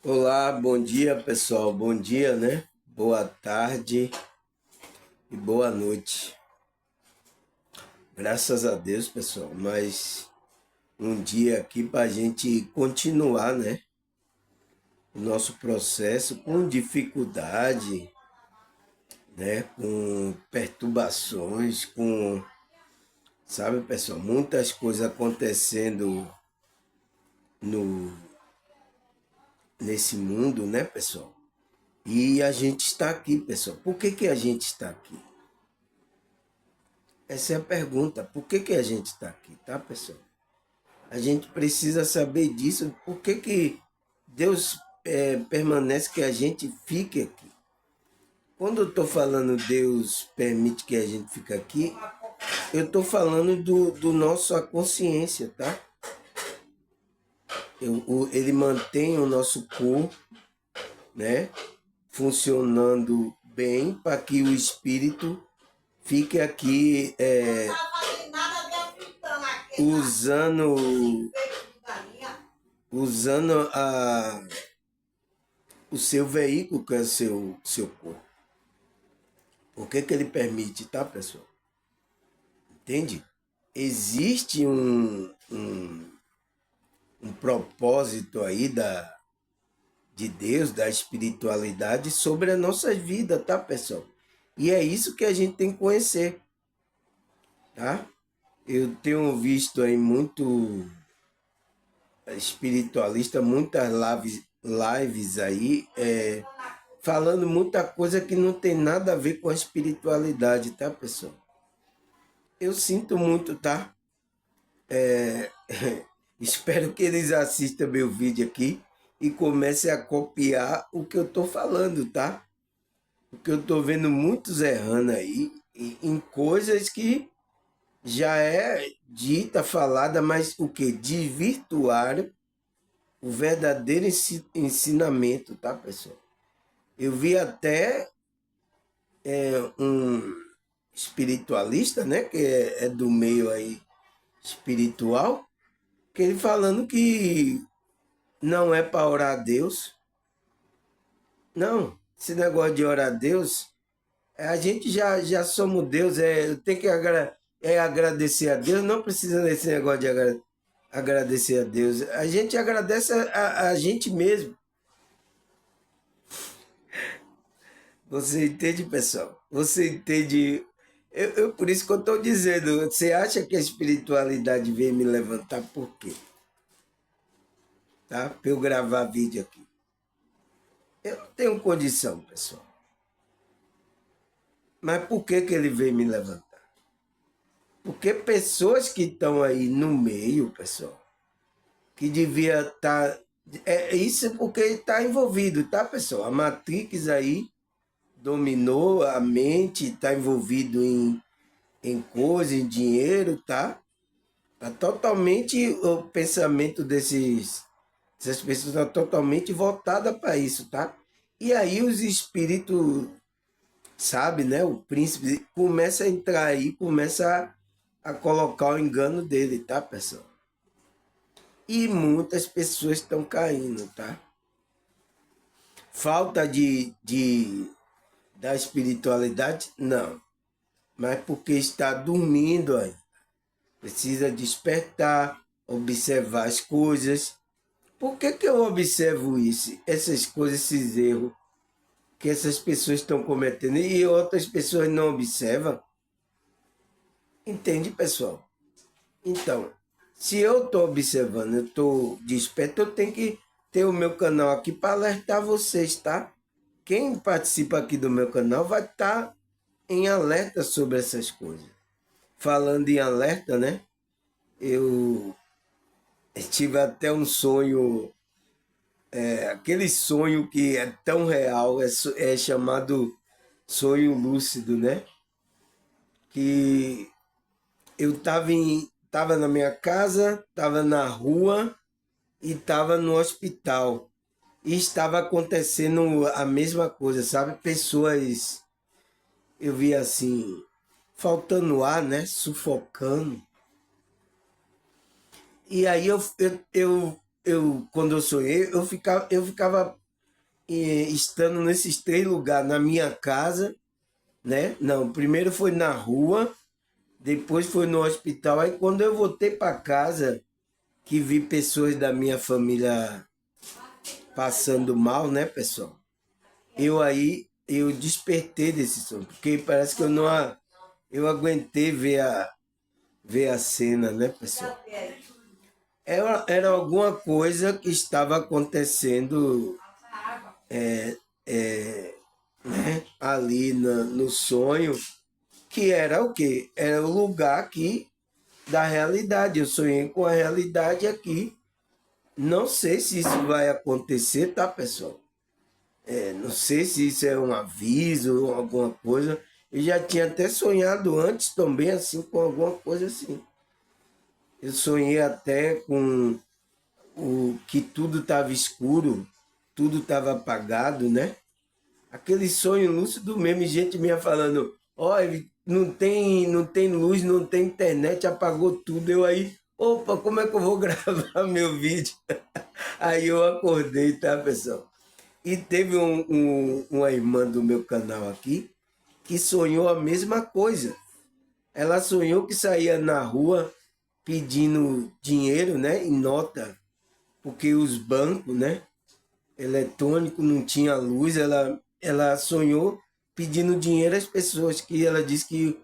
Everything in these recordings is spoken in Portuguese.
Olá, bom dia pessoal, bom dia, né? Boa tarde e boa noite. Graças a Deus, pessoal, mas um dia aqui para a gente continuar, né? O nosso processo com dificuldade, né? Com perturbações, sabe, pessoal, muitas coisas acontecendo no, nesse mundo, né, pessoal? E a gente está aqui, pessoal. Por que a gente está aqui? Essa é a pergunta. Por que a gente está aqui, tá, pessoal? A gente precisa saber disso. Por que Deus permanece que a gente fique aqui? Quando eu estou falando Deus permite que a gente fique aqui, eu estou falando do nossa consciência, tá? Ele mantém o nosso corpo, né? Funcionando bem para que o espírito fique aqui usando o seu veículo, que é o seu corpo. Por que ele permite, tá, pessoal? Entende? Existe um propósito aí de Deus, da espiritualidade sobre a nossa vida, tá, pessoal? E é isso que a gente tem que conhecer, tá? Eu tenho visto aí muito espiritualista, muitas lives aí, falando muita coisa que não tem nada a ver com a espiritualidade, tá, pessoal? Eu sinto muito, tá? Espero que eles assistam meu vídeo aqui e comecem a copiar o que eu tô falando, tá? Porque eu tô vendo muitos errando aí em coisas que já é dita, falada, mas o que? Desvirtuaram o verdadeiro ensinamento, tá, pessoal? Eu vi até um espiritualista, né, que é do meio aí espiritual, que ele falando que não é para orar a Deus. Não, esse negócio de orar a Deus, a gente já somos Deus, tem que agradecer a Deus, não precisa desse negócio de agradecer a Deus. A gente agradece a gente mesmo. Você entende, pessoal? Você entende? Por isso que eu estou dizendo, você acha que a espiritualidade veio me levantar por quê? Tá? Para eu gravar vídeo aqui. Eu não tenho condição, pessoal. Mas por que ele veio me levantar? Porque pessoas que estão aí no meio, pessoal, que devia estar. Isso porque está envolvido, tá, pessoal? A Matrix aí dominou a mente, está envolvido em coisa, em dinheiro, tá? Tá totalmente o pensamento dessas pessoas está totalmente voltada para isso, tá? E aí os espíritos, sabe, né? O príncipe começa a entrar aí, começa a colocar o engano dele, tá, pessoal? E muitas pessoas estão caindo, tá? Falta da espiritualidade? Não. Mas porque está dormindo aí. Precisa despertar, observar as coisas. Por que eu observo isso? Essas coisas, esses erros que essas pessoas estão cometendo e outras pessoas não observam? Entende, pessoal? Então, se eu estou observando, eu estou desperto, eu tenho que ter o meu canal aqui para alertar vocês, tá? Quem participa aqui do meu canal vai estar em alerta sobre essas coisas. Falando em alerta, né? Eu tive até um sonho, aquele sonho que é tão real, é chamado sonho lúcido, né? Que eu tava na minha casa, estava na rua e estava no hospital. E estava acontecendo a mesma coisa, sabe? Pessoas, eu vi assim, faltando ar, né? Sufocando. E aí eu quando eu sonhei, eu ficava estando nesses 3 lugares, na minha casa, né? Não, primeiro foi na rua, depois foi no hospital. Aí quando eu voltei para casa, que vi pessoas da minha família passando mal, né, pessoal? Eu despertei desse sono, porque parece que eu aguentei ver a cena, né, pessoal? Era alguma coisa que estava acontecendo né, ali no sonho, que era o quê? Era o lugar aqui da realidade. Eu sonhei com a realidade aqui. Não sei se isso vai acontecer, tá, pessoal? Não sei se isso é um aviso ou alguma coisa. Eu já tinha até sonhado antes também, assim, com alguma coisa assim. Eu sonhei até com o que tudo estava escuro, tudo estava apagado, né? Aquele sonho lúcido mesmo, e gente minha falando, olha, não tem luz, não tem internet, apagou tudo. Eu aí, opa, como é que eu vou gravar meu vídeo? Aí eu acordei, tá, pessoal? E teve uma irmã do meu canal aqui que sonhou a mesma coisa. Ela sonhou que saía na rua pedindo dinheiro, né, em nota, porque os bancos, né, eletrônicos não tinha luz. Ela sonhou pedindo dinheiro às pessoas, que ela disse que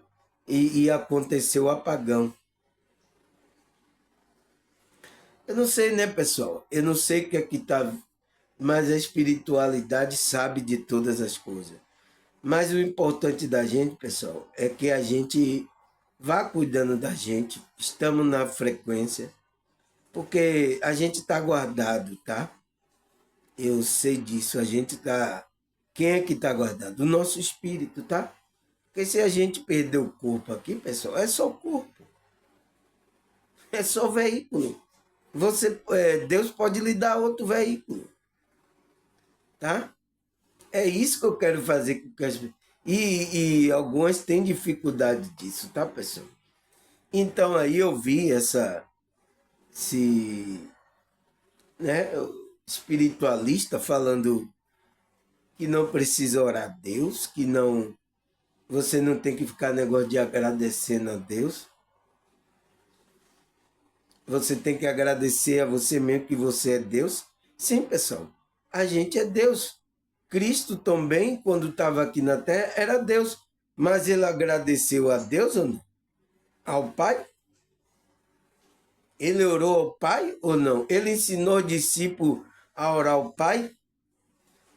ia acontecer o apagão. Eu não sei, né, pessoal? Eu não sei o que é que tá, mas a espiritualidade sabe de todas as coisas. Mas o importante da gente, pessoal, é que a gente vá cuidando da gente, estamos na frequência, porque a gente está guardado, tá? Eu sei disso, a gente está. Quem é que está guardado? O nosso espírito, tá? Porque se a gente perder o corpo aqui, pessoal, é só corpo, é só veículo. Deus pode lhe dar outro veículo, tá? É isso que eu quero fazer com que as e algumas têm dificuldade disso, tá, pessoal? Então aí eu vi esse, né, espiritualista falando que não precisa orar a Deus, que não, você não tem que ficar negócio de agradecendo a Deus. Você tem que agradecer a você mesmo que você é Deus. Sim, pessoal, a gente é Deus. Cristo também, quando estava aqui na terra, era Deus. Mas ele agradeceu a Deus ou não? Ao Pai? Ele orou ao Pai ou não? Ele ensinou o discípulo a orar ao Pai?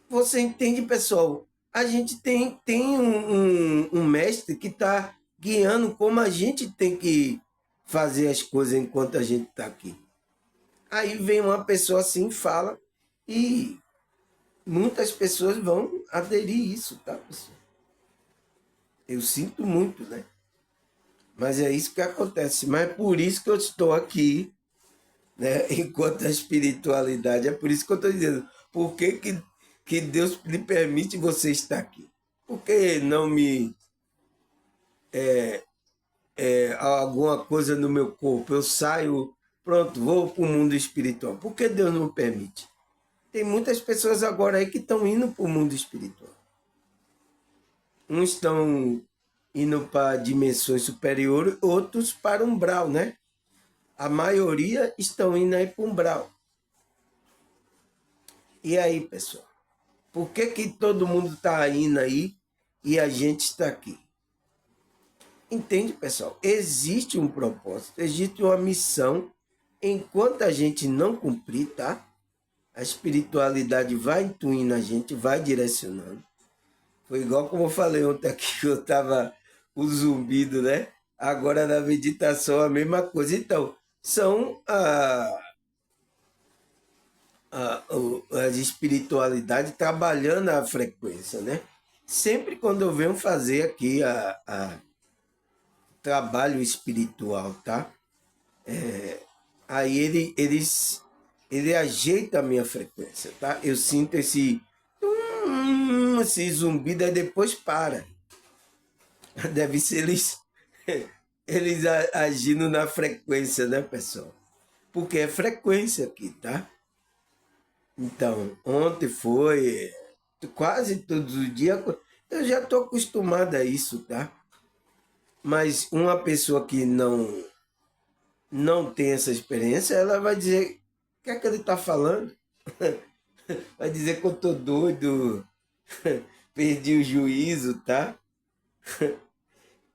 Você entende, pessoal? A gente tem um mestre que está guiando como a gente tem que fazer as coisas enquanto a gente está aqui. Aí vem uma pessoa assim, fala, e muitas pessoas vão aderir isso, tá, pessoal? Eu sinto muito, né? Mas é isso que acontece. Mas é por isso que eu estou aqui, né? Enquanto a espiritualidade, é por isso que eu estou dizendo, por que Deus lhe permite você estar aqui? Por que não me alguma coisa no meu corpo? Eu saio, pronto, vou para o mundo espiritual. Por que Deus não permite? Tem muitas pessoas agora aí que estão indo para o mundo espiritual. Uns estão indo para dimensões superiores, outros para umbral, né? A maioria estão indo aí para umbral. E aí, pessoal? Por que todo mundo está indo aí e a gente está aqui? Entende, pessoal? Existe um propósito, existe uma missão. Enquanto a gente não cumprir, tá? A espiritualidade vai intuindo a gente, vai direcionando. Foi igual como eu falei ontem aqui, que eu estava o zumbido, né? Agora na meditação a mesma coisa. Então, são as espiritualidades trabalhando a frequência, né? Sempre quando eu venho fazer aqui a trabalho espiritual, tá? Aí ele ajeita a minha frequência, tá? Eu sinto esse zumbido, aí depois para. Deve ser eles agindo na frequência, né, pessoal? porque é frequência aqui, tá? Então, ontem foi quase todos os dias. Eu já estou acostumado a isso, tá? Mas uma pessoa que não tem essa experiência, ela vai dizer: o que é que ele está falando? Vai dizer que eu tô doido, perdi o juízo, tá?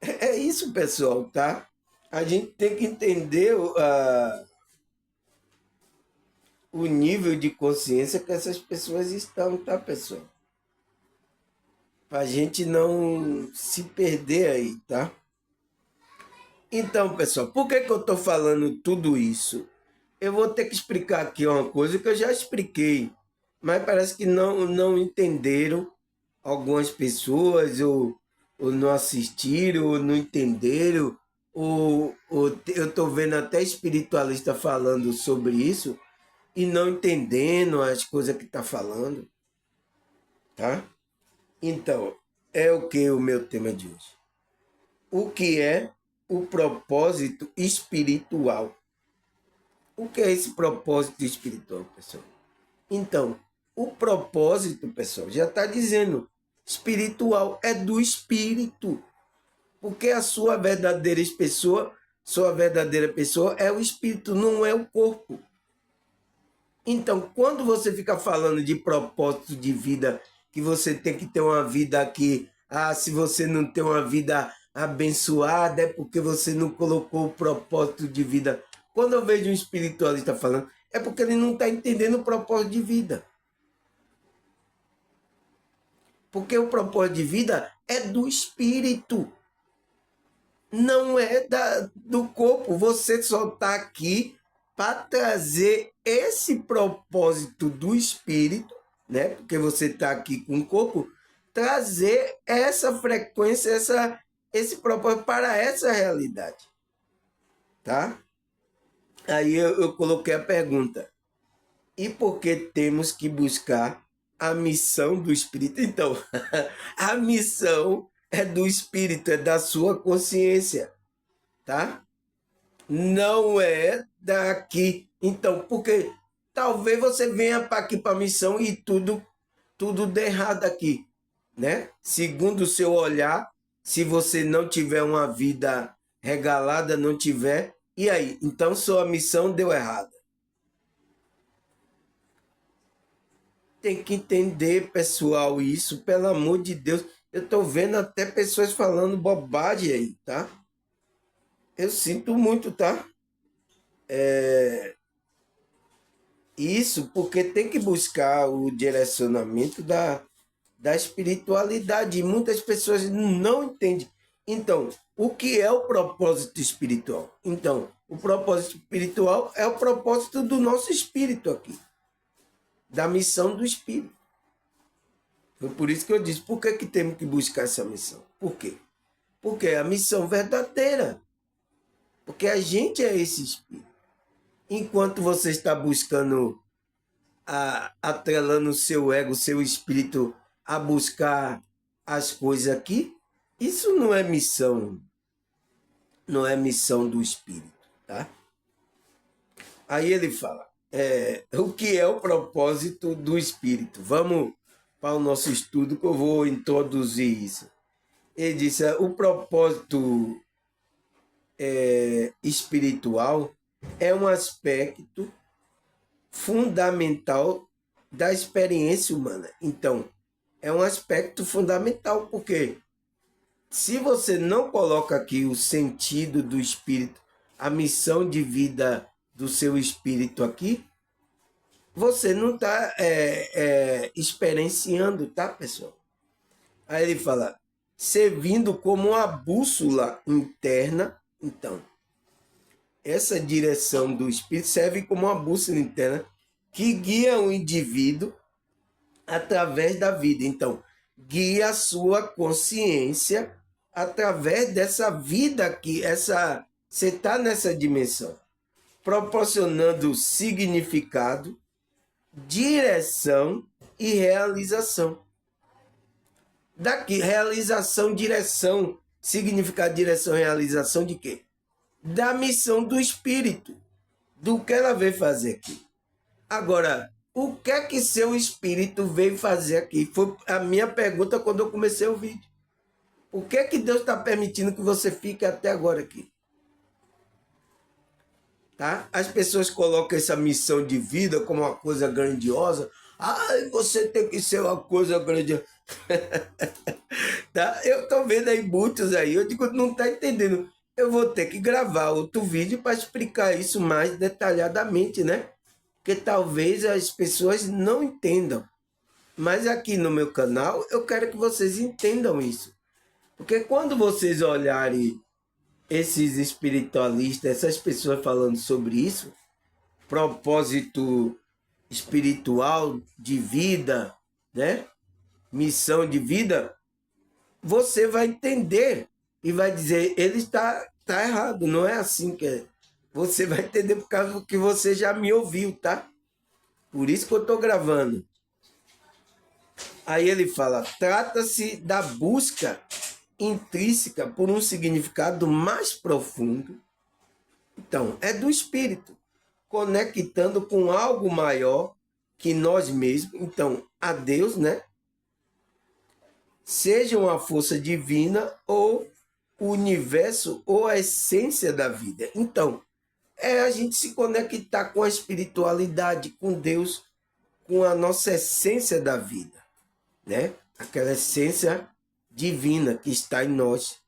É isso, pessoal, tá? A gente tem que entender o nível de consciência que essas pessoas estão, tá, pessoal? Pra gente não se perder aí, tá? Então, pessoal, por que eu tô falando tudo isso? Eu vou ter que explicar aqui uma coisa que eu já expliquei, mas parece que não entenderam algumas pessoas, ou não assistiram, ou não entenderam, ou eu estou vendo até espiritualista falando sobre isso e não entendendo as coisas que está falando, tá? Então, é o que o meu tema de hoje. O que é o propósito espiritual? O que é esse propósito espiritual, pessoal? Então, o propósito, pessoal, já está dizendo, espiritual é do espírito. Porque a sua verdadeira pessoa é o espírito, não é o corpo. Então, quando você fica falando de propósito de vida, que você tem que ter uma vida aqui, se você não tem uma vida abençoada, é porque você não colocou o propósito de vida. Quando eu vejo um espiritualista falando, é porque ele não está entendendo o propósito de vida. Porque o propósito de vida é do espírito, não é do corpo. Você só está aqui para trazer esse propósito do espírito, né? Porque você está aqui com o corpo, trazer essa frequência, esse propósito para essa realidade, tá? Aí eu coloquei a pergunta: e por que temos que buscar a missão do espírito? Então, a missão é do espírito, é da sua consciência, tá? Não é daqui. Então, porque talvez você venha para aqui para a missão e tudo dê errado aqui, né? Segundo o seu olhar, se você não tiver uma vida regalada, não tiver, e aí? Então sua missão deu errada. Tem que entender, pessoal, isso, pelo amor de Deus. Eu estou vendo até pessoas falando bobagem aí, tá? Eu sinto muito, tá? Isso porque tem que buscar o direcionamento da espiritualidade. E muitas pessoas não entendem. Então, o que é o propósito espiritual? Então, o propósito espiritual é o propósito do nosso espírito aqui, da missão do espírito. Foi por isso que eu disse, por que temos que buscar essa missão? Por quê? Porque é a missão verdadeira. Porque a gente é esse espírito. Enquanto você está buscando, atrelando o seu ego, o seu espírito a buscar as coisas aqui, isso não é missão, não é missão do espírito, tá? Aí ele fala, o que é o propósito do espírito? Vamos para o nosso estudo que eu vou introduzir isso. Ele disse, o propósito espiritual é um aspecto fundamental da experiência humana. Então, é um aspecto fundamental, porque se você não coloca aqui o sentido do espírito, a missão de vida do seu espírito aqui, você não está experienciando, tá, pessoal? Aí ele fala, servindo como uma bússola interna. Então, essa direção do espírito serve como uma bússola interna que guia o indivíduo através da vida. Então, guia a sua consciência através dessa vida aqui, você está nessa dimensão, proporcionando significado, direção e realização. Daqui, realização, direção, significado, direção, realização de quê? Da missão do espírito. do que ela veio fazer aqui. Agora, o que é que seu espírito veio fazer aqui? Foi a minha pergunta quando eu comecei o vídeo. O que é que Deus está permitindo que você fique até agora aqui? Tá? As pessoas colocam essa missão de vida como uma coisa grandiosa. Ah, você tem que ser uma coisa grandiosa. Tá? Eu estou vendo aí muitos aí, eu digo, não está entendendo. Eu vou ter que gravar outro vídeo para explicar isso mais detalhadamente, né? Porque talvez as pessoas não entendam. Mas aqui no meu canal eu quero que vocês entendam isso. Porque quando vocês olharem esses espiritualistas, essas pessoas falando sobre isso, propósito espiritual de vida, né? Missão de vida, você vai entender e vai dizer, ele está errado, não é assim que é. Você vai entender por causa que você já me ouviu, tá? Por isso que eu estou gravando. Aí ele fala, trata-se da busca intrínseca por um significado mais profundo. Então, é do espírito, conectando com algo maior que nós mesmos. Então, a Deus, né? Seja uma força divina ou o universo ou a essência da vida. Então, é a gente se conectar com a espiritualidade, com Deus, com a nossa essência da vida, né? Aquela essência divina que está em nós.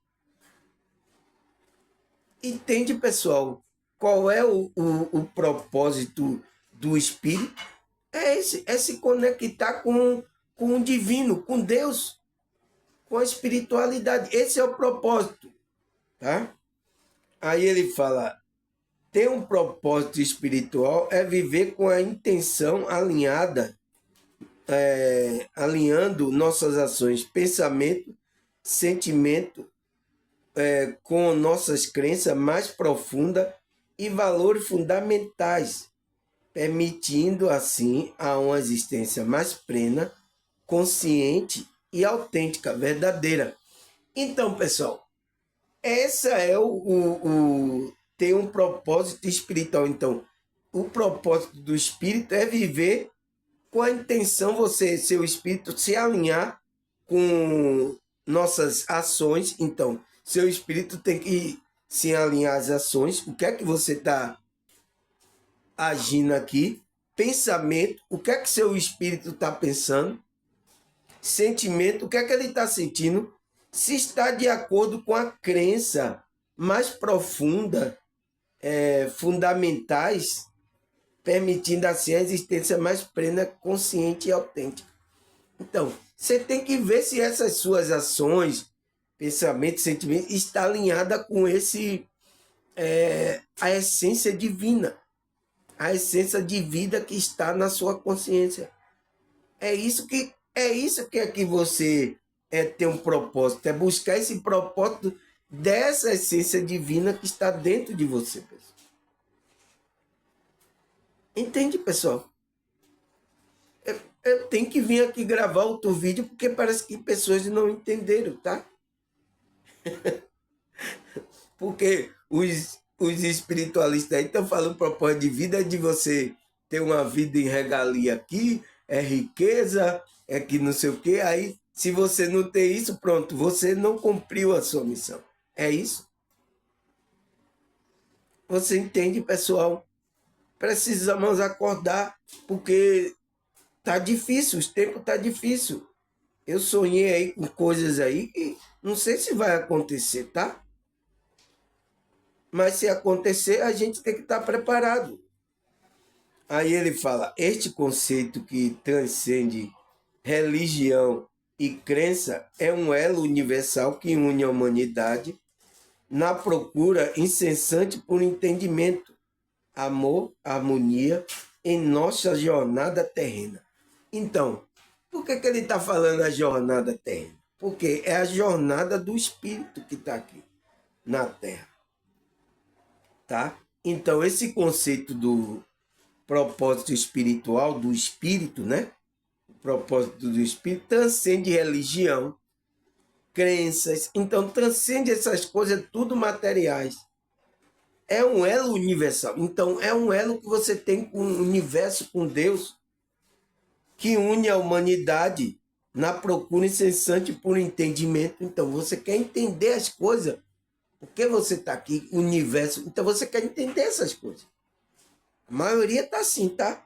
Entende, pessoal? Qual é o propósito do Espírito? É se conectar com o divino, com Deus, com a espiritualidade. Esse é o propósito, tá? Aí ele fala, ter um propósito espiritual é viver com a intenção alinhada, alinhando nossas ações, pensamento, sentimento, com nossas crenças mais profundas e valores fundamentais, permitindo assim a uma existência mais plena, consciente e autêntica, verdadeira. Então, pessoal, essa é ter um propósito espiritual. Então, o propósito do espírito é viver com a intenção seu espírito se alinhar com nossas ações. Então, seu espírito tem que se alinhar às ações. O que é que você está agindo aqui? Pensamento, o que é que seu espírito está pensando? Sentimento, o que é que ele está sentindo? Se está de acordo com a crença mais profunda, fundamentais, permitindo assim a existência mais plena, consciente e autêntica. Então, você tem que ver se essas suas ações, pensamento, sentimento, está alinhada com a essência divina, a essência de vida que está na sua consciência. É isso que é que você ter um propósito, é buscar esse propósito dessa essência divina que está dentro de você, pessoal. Entende, pessoal? Eu tenho que vir aqui gravar outro vídeo porque parece que pessoas não entenderam, tá? Porque os espiritualistas aí estão falando propósito de vida é de você ter uma vida em regalia aqui, é riqueza, é que não sei o quê. Aí, se você não tem isso, pronto, você não cumpriu a sua missão. É isso? Você entende, pessoal? Precisamos acordar, porque tá difícil, os tempos tá difícil. Eu sonhei aí com coisas aí que não sei se vai acontecer, tá? Mas se acontecer, a gente tem que estar preparado. Aí ele fala, este conceito que transcende religião e crença é um elo universal que une a humanidade na procura incessante por entendimento, amor, harmonia em nossa jornada terrena. Então, por que ele está falando a jornada terrena? Porque é a jornada do espírito que está aqui na Terra. Tá? Então, esse conceito do propósito espiritual, do espírito, né? O propósito do espírito transcende religião, crenças. Então, transcende essas coisas tudo materiais. é um elo universal. Então, é um elo que você tem com o universo, com Deus, que une a humanidade na procura incessante por entendimento. Então, você quer entender as coisas. Por que você está aqui, universo? Então, você quer entender essas coisas. A maioria está assim, tá?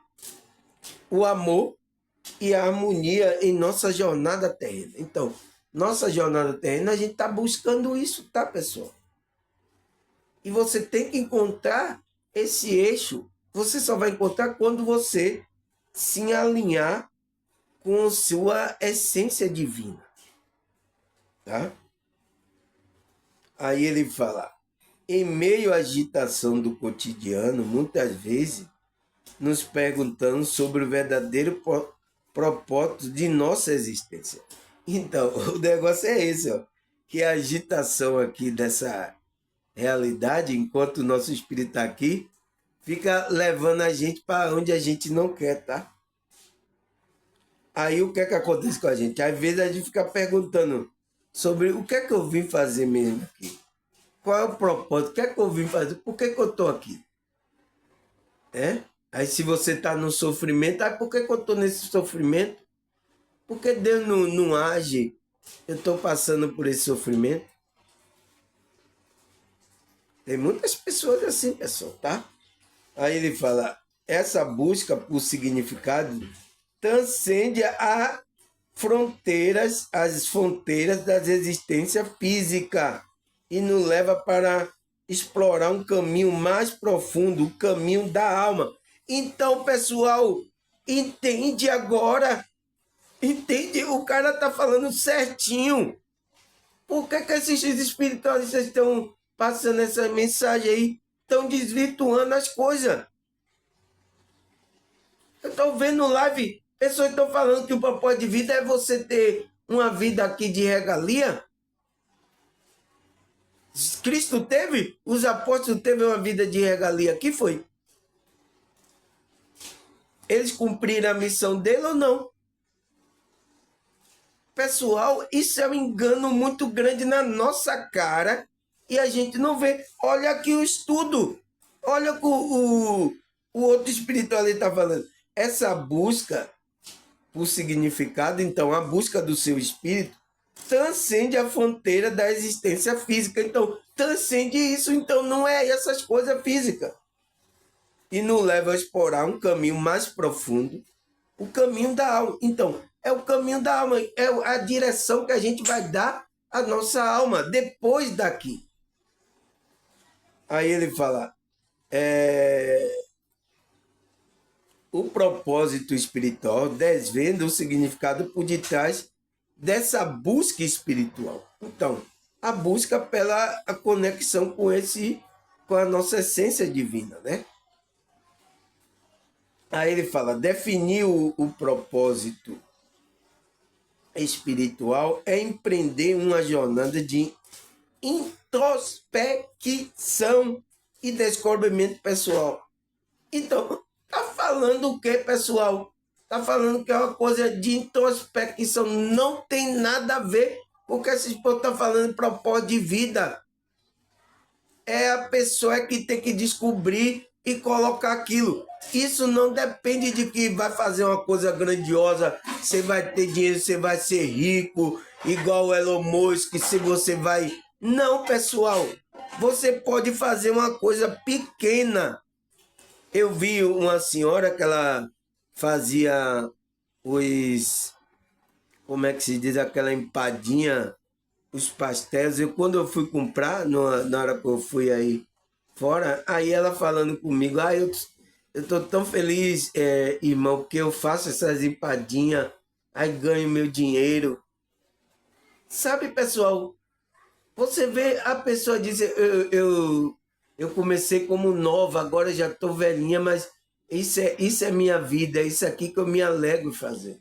O amor e a harmonia em nossa jornada terrena. Então, nossa jornada terrena, a gente está buscando isso, tá, pessoal? E você tem que encontrar esse eixo. Você só vai encontrar quando você se alinhar com sua essência divina, tá? Aí ele fala, em meio à agitação do cotidiano, muitas vezes nos perguntamos sobre o verdadeiro propósito de nossa existência. Então, o negócio é esse, ó, que a agitação aqui dessa realidade, enquanto o nosso espírito está aqui, fica levando a gente para onde a gente não quer, tá? Aí o que é que acontece com a gente? Às vezes a gente fica perguntando sobre o que é que eu vim fazer mesmo aqui. Qual é o propósito? O que é que eu vim fazer? Por que eu estou aqui? É? Aí se você está no sofrimento, por que eu estou nesse sofrimento? Por que Deus não age? Eu estou passando por esse sofrimento. Tem muitas pessoas assim, pessoal, tá? Aí ele fala, essa busca por significado transcende as fronteiras da existência física e nos leva para explorar um caminho mais profundo, o caminho da alma. Então, pessoal, entende agora? Entende? O cara está falando certinho. Por que esses espiritualistas estão passando essa mensagem aí? Estão desvirtuando as coisas. Eu estou vendo live, pessoas estão falando que o propósito de vida é você ter uma vida aqui de regalia. Cristo teve, os apóstolos teve uma vida de regalia. Que foi? Eles cumpriram a missão dele ou não? Pessoal, isso é um engano muito grande na nossa cara e a gente não vê. Olha aqui o estudo. Olha o outro espiritual está falando. Essa busca por significado, então, a busca do seu espírito, transcende a fronteira da existência física. Então, transcende isso. Então, não é essas coisas físicas. E nos leva a explorar um caminho mais profundo, o caminho da alma. Então, é o caminho da alma, é a direção que a gente vai dar à nossa alma depois daqui. Aí ele fala, o propósito espiritual desvenda o significado por detrás dessa busca espiritual. Então, a busca pela a conexão com a nossa essência divina, né? Aí ele fala, definir o propósito espiritual é empreender uma jornada de introspecção e descobrimento pessoal. Então, tá falando o que, pessoal? Tá falando que é uma coisa de introspecção. Não tem nada a ver com o que esses povos estão falando de propósito de vida. É a pessoa que tem que descobrir e colocar aquilo. Isso não depende de que vai fazer uma coisa grandiosa, você vai ter dinheiro, você vai ser rico, igual o Elon Musk, se você vai... Não, pessoal, você pode fazer uma coisa pequena. Eu vi uma senhora que ela fazia os... Como é que se diz? Aquela empadinha, os pastéis. Quando eu fui comprar, na hora que eu fui aí fora, aí ela falando comigo, eu tô tão feliz, irmão, porque eu faço essas empadinhas, aí ganho meu dinheiro. Sabe, pessoal, você vê a pessoa dizer, eu comecei como nova, agora já tô velhinha, mas isso é minha vida, é isso aqui que eu me alegro fazer.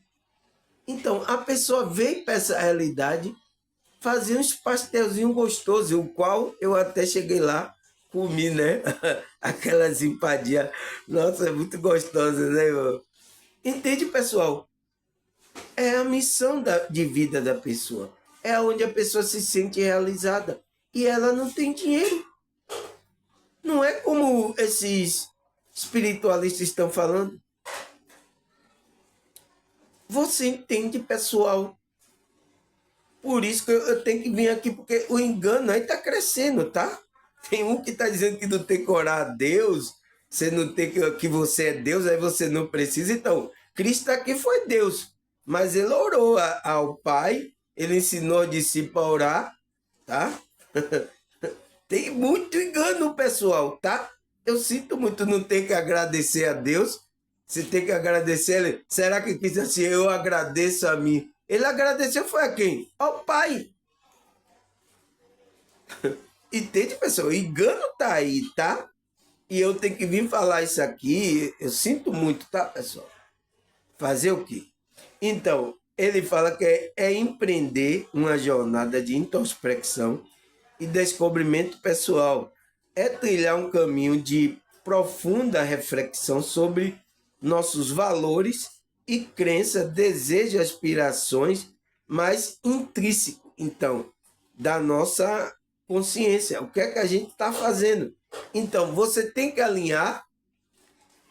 Então, a pessoa veio para essa realidade fazer uns pastelzinhos gostosos, o qual eu até cheguei lá, comi, né? Aquelas empadinhas. Nossa, é muito gostosa, né, irmão? Entende, pessoal? É a missão de vida da pessoa. É onde a pessoa se sente realizada. E ela não tem dinheiro. Não é como esses espiritualistas estão falando. Você entende, pessoal? Por isso que eu tenho que vir aqui, porque o engano aí está crescendo, tá? Tem um que está dizendo que não tem que orar a Deus, você não tem que você é Deus, aí você não precisa. Então, Cristo aqui foi Deus, mas ele orou ao Pai, ele ensinou a discípulo a orar, tá? Tem muito engano, pessoal, tá? Eu sinto muito não ter que agradecer a Deus. Você tem que agradecer ele. Será que quis assim, eu agradeço a mim? Ele agradeceu foi a quem? Ao Pai. Entende, pessoal? O engano tá aí, tá? E eu tenho que vir falar isso aqui. Eu sinto muito, tá, pessoal? Fazer o quê? Então, ele fala que é empreender uma jornada de introspecção e descobrimento pessoal. É trilhar um caminho de profunda reflexão sobre nossos valores e crenças, desejos, aspirações mais intrínsecos, então, da nossa consciência. O que é que a gente está fazendo? Então, você tem que alinhar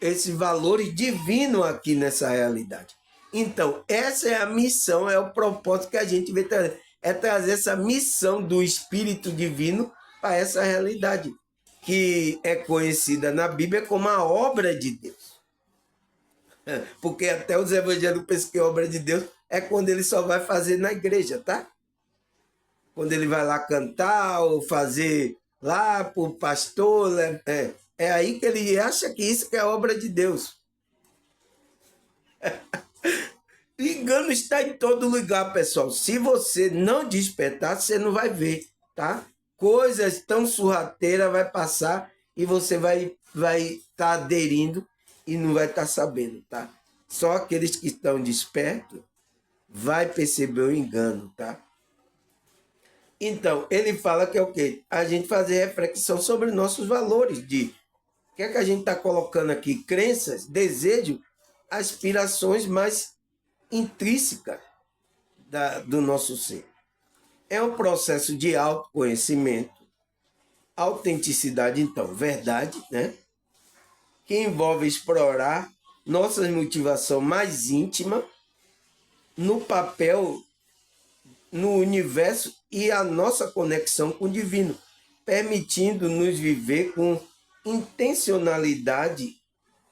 esses valores divinos aqui nessa realidade. Então, essa é a missão, é o propósito que a gente vê trazer. É trazer essa missão do Espírito Divino para essa realidade, que é conhecida na Bíblia como a obra de Deus. Porque até os evangélicos pensam que a obra de Deus é quando ele só vai fazer na igreja, tá? Quando ele vai lá cantar ou fazer lá para o pastor, é aí que ele acha que isso que é a obra de Deus. O engano está em todo lugar, pessoal. Se você não despertar, você não vai ver, tá? Coisas tão sorrateiras vai passar e você vai estar aderindo e não vai estar sabendo, tá? Só aqueles que estão despertos vai perceber o engano, tá? Então, ele fala que é o quê? A gente fazer reflexão sobre nossos valores, de o que é que a gente está colocando aqui? Crenças, desejo, aspirações mais intrínsecas do nosso ser. É um processo de autoconhecimento, autenticidade, então, verdade, né? Que envolve explorar nossa motivação mais íntima no papel, no universo e a nossa conexão com o divino, permitindo-nos viver com intencionalidade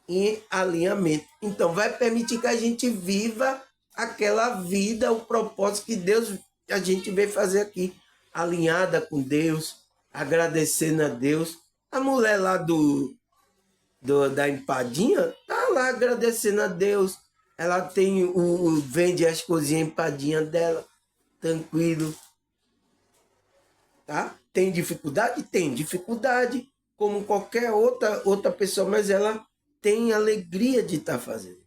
e alinhamento. Então, vai permitir que a gente viva aquela vida, o propósito que Deus, a gente veio fazer aqui, alinhada com Deus, agradecendo a Deus. A mulher lá da empadinha tá lá agradecendo a Deus. Ela tem vende as coisinhas empadinha dela, tranquilo, tá? Tem dificuldade? Tem dificuldade, como qualquer outra pessoa, mas ela tem alegria de estar fazendo.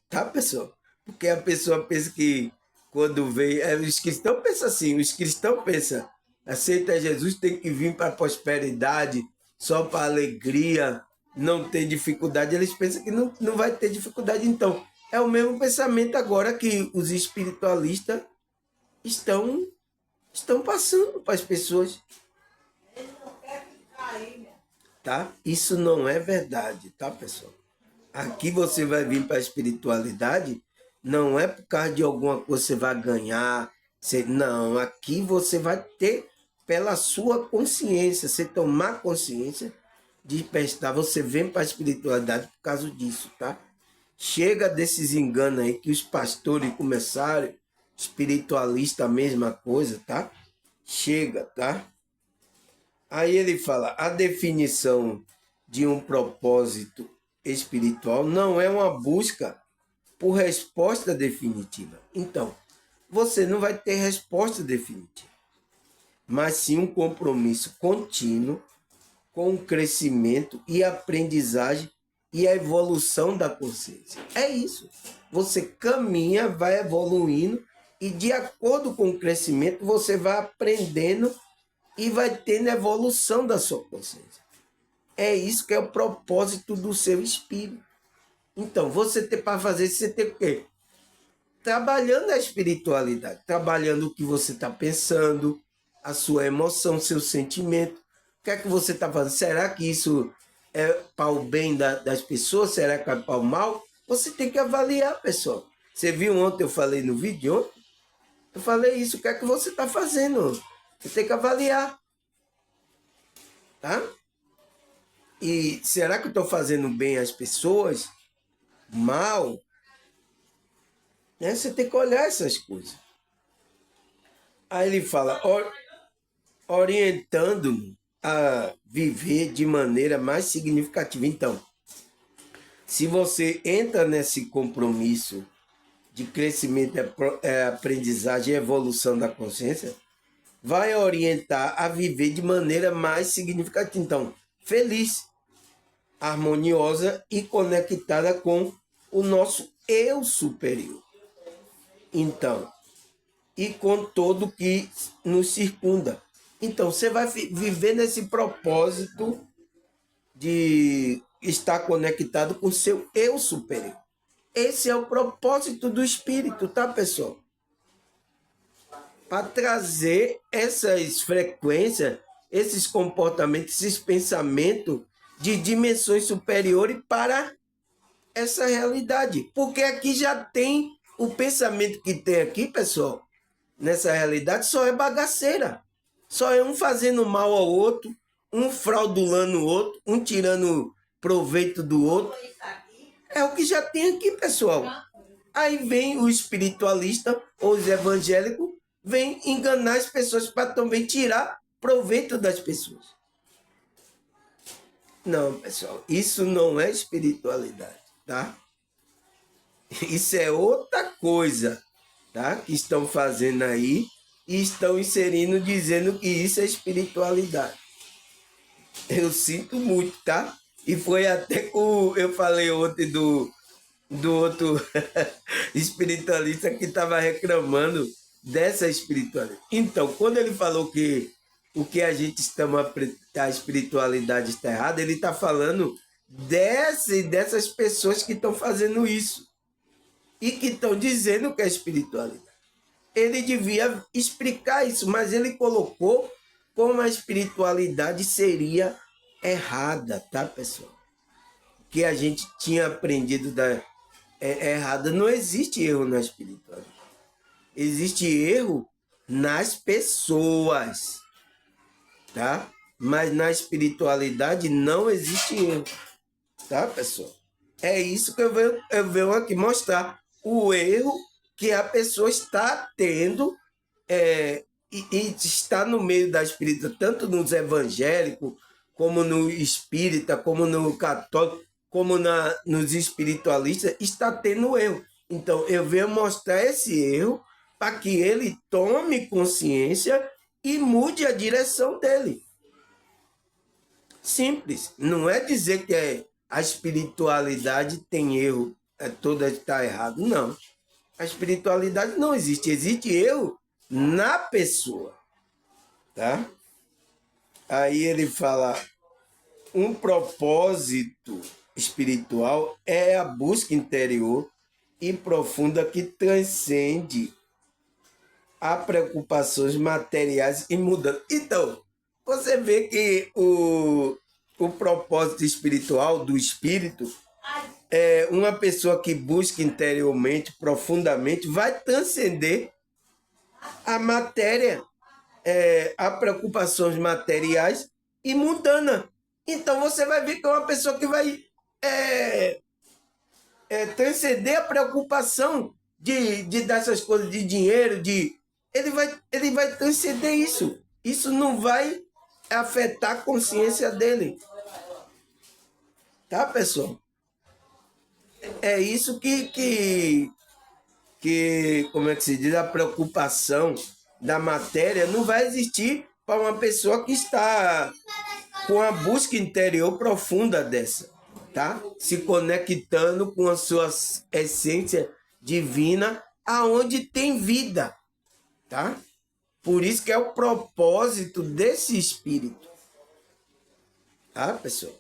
Tá, pessoal? Porque a pessoa pensa que quando vem. Os cristãos pensam assim, os cristãos pensam, aceita Jesus, tem que vir para a prosperidade, só para alegria, não ter dificuldade. Eles pensam que não vai ter dificuldade. Então, é o mesmo pensamento agora que os espiritualistas estão passando para as pessoas. Tá? Isso não é verdade, tá, pessoal? Aqui você vai vir para a espiritualidade, não é por causa de alguma coisa que você vai ganhar. Não, aqui você vai ter pela sua consciência, você tomar consciência de prestar, você vem para a espiritualidade por causa disso, tá? Chega desses enganos aí que os pastores começaram, espiritualista a mesma coisa, tá? Chega, tá? Aí ele fala, a definição de um propósito espiritual não é uma busca por resposta definitiva. Então, você não vai ter resposta definitiva, mas sim um compromisso contínuo com o crescimento e aprendizagem e a evolução da consciência. É isso. Você caminha, vai evoluindo e de acordo com o crescimento você vai aprendendo e vai tendo evolução da sua consciência. É isso que é o propósito do seu espírito. Então, você tem para fazer, você tem o quê? Trabalhando a espiritualidade, trabalhando o que você está pensando, a sua emoção, seu sentimento, que é que você está fazendo? Será que isso é para o bem das pessoas? Será que é para o mal? Você tem que avaliar, pessoal. Você viu ontem, eu falei no vídeo ontem? Eu falei isso, o que é que você está fazendo? Você tem que avaliar, tá? E será que eu estou fazendo bem às pessoas? Mal? Né? Você tem que olhar essas coisas. Aí ele fala, orientando-me a viver de maneira mais significativa. Então, se você entra nesse compromisso de crescimento, aprendizagem e evolução da consciência, vai orientar a viver de maneira mais significativa. Então, feliz, harmoniosa e conectada com o nosso eu superior. Então, e com todo que nos circunda. Então, você vai viver nesse propósito de estar conectado com o seu eu superior. Esse é o propósito do espírito, tá, pessoal? Para trazer essas frequências, esses comportamentos, esses pensamentos de dimensões superiores para essa realidade. Porque aqui já tem o pensamento que tem aqui, pessoal, nessa realidade, só é bagaceira. Só é um fazendo mal ao outro, um fraudulando o outro, um tirando proveito do outro. É o que já tem aqui, pessoal. Aí vem o espiritualista ou os evangélicos, vem enganar as pessoas para também tirar proveito das pessoas. Não, pessoal, isso não é espiritualidade, tá? Isso é outra coisa, tá? Que estão fazendo aí e estão inserindo, dizendo que isso é espiritualidade. Eu sinto muito, tá? E foi até que eu falei ontem do outro espiritualista que estava reclamando dessa espiritualidade. Então, quando ele falou que o que a gente estamos a espiritualidade está errada, ele está falando dessas pessoas que estão fazendo isso e que estão dizendo que é espiritualidade. Ele devia explicar isso, mas ele colocou como a espiritualidade seria errada, tá, pessoal? Que a gente tinha aprendido errada. Não existe erro na espiritualidade. Existe erro nas pessoas, tá? Mas na espiritualidade não existe erro, tá, pessoal? É isso que eu venho aqui mostrar. O erro que a pessoa está tendo e está no meio da espírita, tanto nos evangélicos, como no espírita, como no católico, como nos espiritualistas, está tendo erro. Então, eu venho mostrar esse erro para que ele tome consciência e mude a direção dele. Simples. Não é dizer que a espiritualidade tem erro, toda está errado. Não. A espiritualidade não existe. Existe erro na pessoa. Tá? Aí ele fala, um propósito espiritual é a busca interior e profunda que transcende a preocupações materiais e mudanças. Então, você vê que o propósito espiritual do espírito é uma pessoa que busca interiormente, profundamente, vai transcender a matéria, a preocupações materiais e mundana. Então você vai ver que é uma pessoa que vai transcender a preocupação dessas coisas de dinheiro, ele vai transcender isso. Isso não vai afetar a consciência dele. Tá, pessoal? É isso que como é que se diz, a preocupação da matéria não vai existir para uma pessoa que está com a busca interior profunda dessa, tá? Se conectando com a sua essência divina, aonde tem vida, tá? Por isso que é o propósito desse espírito, tá, pessoal?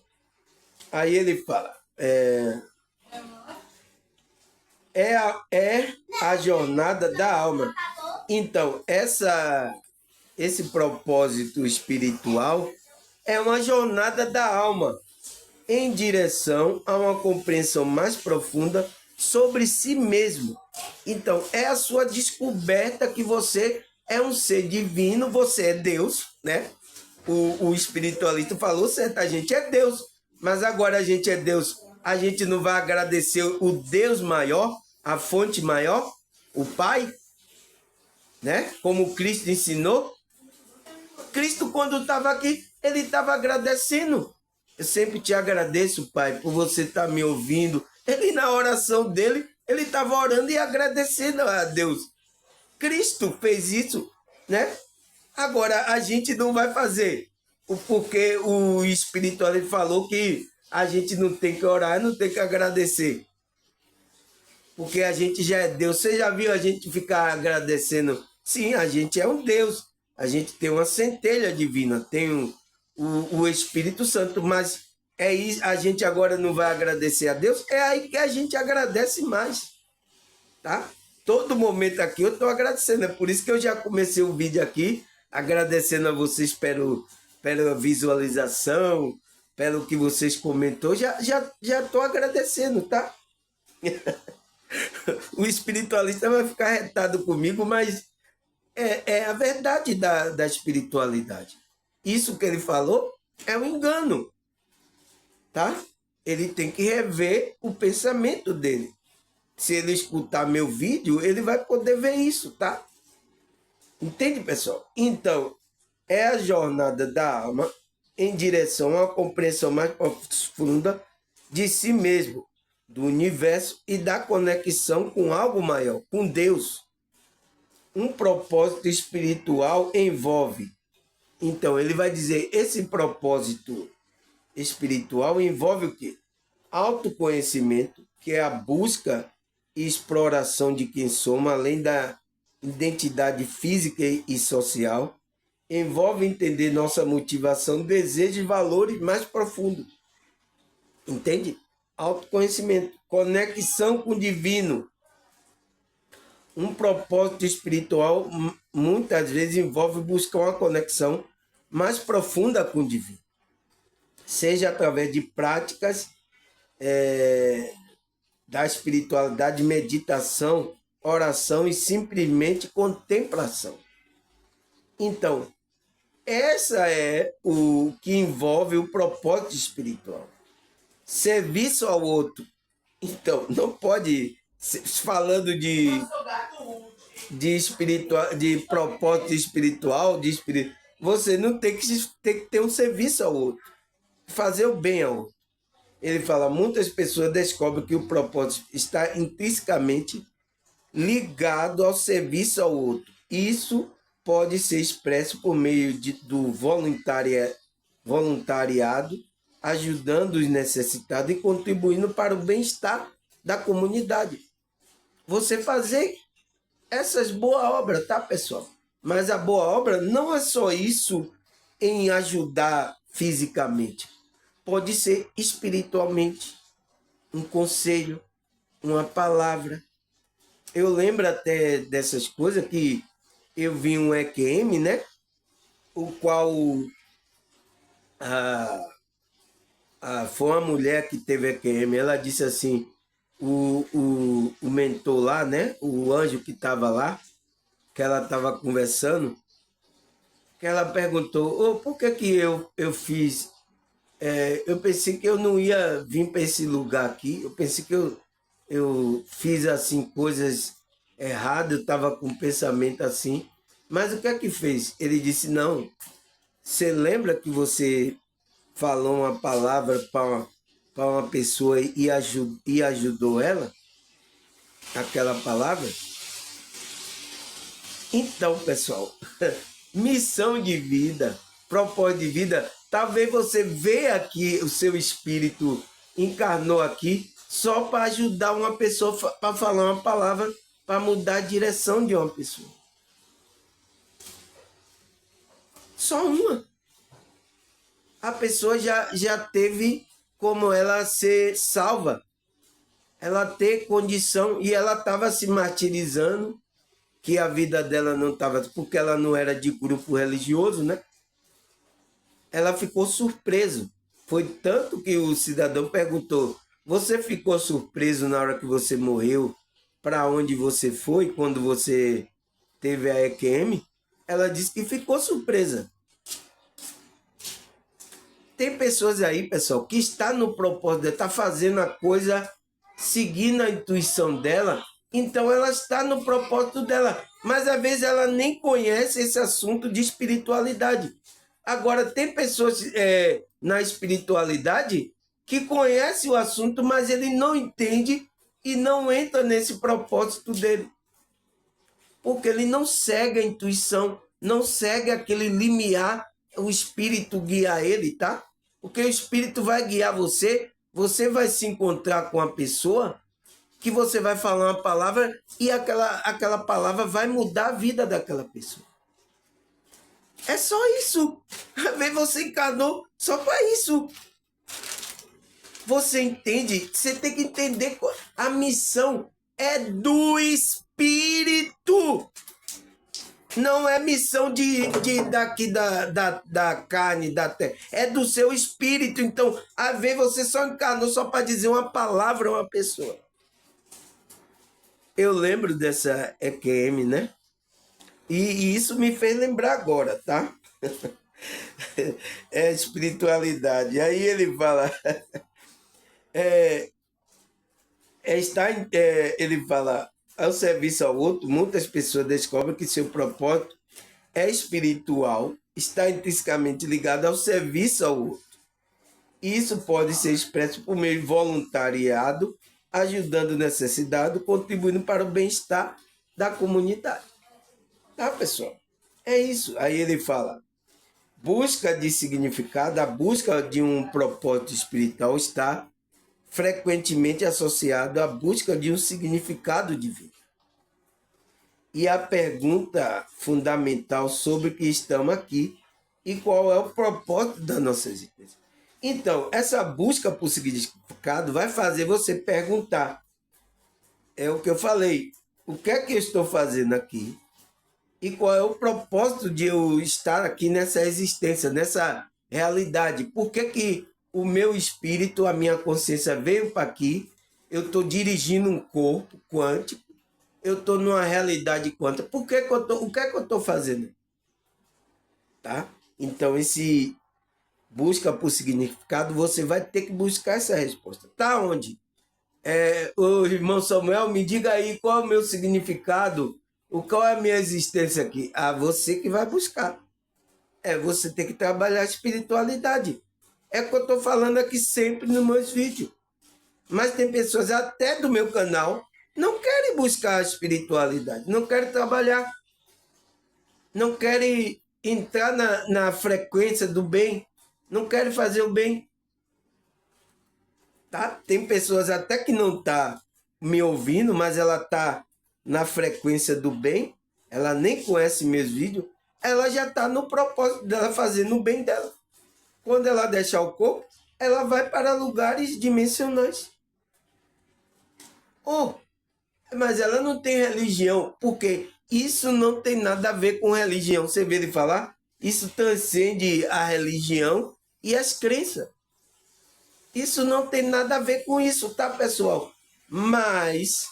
Aí ele fala, é a jornada da alma. Então, esse propósito espiritual é uma jornada da alma em direção a uma compreensão mais profunda sobre si mesmo. Então, é a sua descoberta que você é um ser divino, você é Deus, né? O espiritualista falou certo, a gente é Deus, mas agora a gente é Deus, a gente não vai agradecer o Deus maior, a fonte maior, o Pai, né? Como Cristo ensinou. Cristo, quando estava aqui, ele estava agradecendo. Eu sempre te agradeço, Pai, por você estar me ouvindo. Ele, na oração dele, ele estava orando e agradecendo a Deus. Cristo fez isso, né? Agora, a gente não vai fazer, porque o espiritualista falou que a gente não tem que orar, não tem que agradecer. Porque a gente já é Deus. Você já viu a gente ficar agradecendo? Sim, a gente é um Deus. A gente tem uma centelha divina, tem o Espírito Santo, mas é isso, a gente agora não vai agradecer a Deus? É aí que a gente agradece mais, tá? Todo momento aqui eu estou agradecendo, é por isso que eu já comecei o vídeo aqui, agradecendo a vocês pela visualização, pelo que vocês comentou, já estou agradecendo, tá? O espiritualista vai ficar retado comigo, mas é a verdade da espiritualidade. Isso que ele falou é um engano, tá? Ele tem que rever o pensamento dele. Se ele escutar meu vídeo, ele vai poder ver isso, tá? Entende, pessoal? Então, é a jornada da alma em direção a uma compreensão mais profunda de si mesmo, do universo e da conexão com algo maior, com Deus. Um propósito espiritual envolve. Então, ele vai dizer, esse propósito espiritual envolve o quê? Autoconhecimento, que é a busca e exploração de quem somos, além da identidade física e social. Envolve entender nossa motivação, desejo e valores mais profundos. Entende? Autoconhecimento, conexão com o divino. Um propósito espiritual muitas vezes envolve buscar uma conexão mais profunda com o divino, seja através de práticas da espiritualidade, meditação, oração e simplesmente contemplação. Então, essa é o que envolve o propósito espiritual. Serviço ao outro. Então, não pode, falando de propósito espiritual, você não tem que ter um serviço ao outro, fazer o bem ao outro. Ele fala, muitas pessoas descobrem que o propósito está intrinsecamente ligado ao serviço ao outro. Isso pode ser expresso por meio do voluntariado, ajudando os necessitados e contribuindo para o bem-estar da comunidade. Você fazer essas boas obras, tá, pessoal? Mas a boa obra não é só isso em ajudar fisicamente. Pode ser espiritualmente, um conselho, uma palavra. Eu lembro até dessas coisas que eu vi um EQM, né? O qual foi uma mulher que teve EQM. Ela disse assim, o mentor lá, né? O anjo que estava lá, que ela estava conversando, que ela perguntou, por que eu fiz... eu pensei que eu não ia vir para esse lugar aqui, eu pensei que eu fiz assim coisas erradas, eu estava com um pensamento assim, mas o que é que fez? Ele disse, não, você lembra que você falou uma palavra para uma pessoa e ajudou ela? Aquela palavra? Então, pessoal, missão de vida, propósito de vida, talvez você veja aqui, o seu espírito encarnou aqui só para ajudar uma pessoa, para falar uma palavra, para mudar a direção de uma pessoa. Só uma. A pessoa já teve como ela ser salva, ela ter condição, e ela estava se martirizando, que a vida dela não estava, porque ela não era de grupo religioso, né? ela ficou surpresa. Foi tanto que o cidadão perguntou: você ficou surpreso na hora que você morreu? Para onde você foi quando você teve a EQM? Ela disse que ficou surpresa. Tem pessoas aí, pessoal, que está no propósito, está fazendo a coisa seguindo a intuição dela, então ela está no propósito dela, mas às vezes ela nem conhece esse assunto de espiritualidade. Agora, tem pessoas na espiritualidade que conhecem o assunto, mas ele não entende e não entra nesse propósito dele. Porque ele não segue a intuição, não segue aquele limiar, o espírito guia ele, tá? Porque o espírito vai guiar você, você vai se encontrar com a pessoa que você vai falar uma palavra e aquela palavra vai mudar a vida daquela pessoa. É só isso. Às vezes você encarnou só para isso. Você entende? Você tem que entender a missão é do espírito. Não é missão daqui da carne, da terra. É do seu espírito. Então, às vezes você só encarnou só para dizer uma palavra a uma pessoa. Eu lembro dessa EQM, né? E isso me fez lembrar agora, tá? É espiritualidade. Aí ele fala... ele fala... Ao serviço ao outro, muitas pessoas descobrem que seu propósito é espiritual, está intrinsecamente ligado ao serviço ao outro. Isso pode ser expresso por meio de voluntariado, ajudando necessitado, contribuindo para o bem-estar da comunidade. Tá, pessoal? É isso. Aí ele fala, busca de significado, a busca de um propósito espiritual está frequentemente associado à busca de um significado de vida. E a pergunta fundamental sobre o que estamos aqui e qual é o propósito da nossa existência. Então, essa busca por significado vai fazer você perguntar. É o que eu falei. O que é que eu estou fazendo aqui? E qual é o propósito de eu estar aqui nessa existência, nessa realidade? Por que o meu espírito, a minha consciência veio para aqui? Eu estou dirigindo um corpo quântico, eu estou numa realidade quântica. O que é que eu estou fazendo? Tá? Então, esse busca por significado, você vai ter que buscar essa resposta. Tá onde? O irmão Samuel, me diga aí qual é o meu significado, qual é a minha existência aqui. Ah, você que vai buscar. Você tem que trabalhar a espiritualidade. É o que eu estou falando aqui sempre nos meus vídeos. Mas tem pessoas até do meu canal não querem buscar a espiritualidade, não querem trabalhar, não querem entrar na frequência do bem, não querem fazer o bem. Tá? Tem pessoas até que não tá me ouvindo, mas ela tá na frequência do bem, ela nem conhece meus vídeos, ela já tá no propósito dela fazendo o bem dela. Quando ela deixar o corpo, ela vai para lugares dimensionais. Mas ela não tem religião, porque isso não tem nada a ver com religião. Você vê ele falar? Isso transcende a religião e as crenças. Isso não tem nada a ver com isso, tá, pessoal? Mas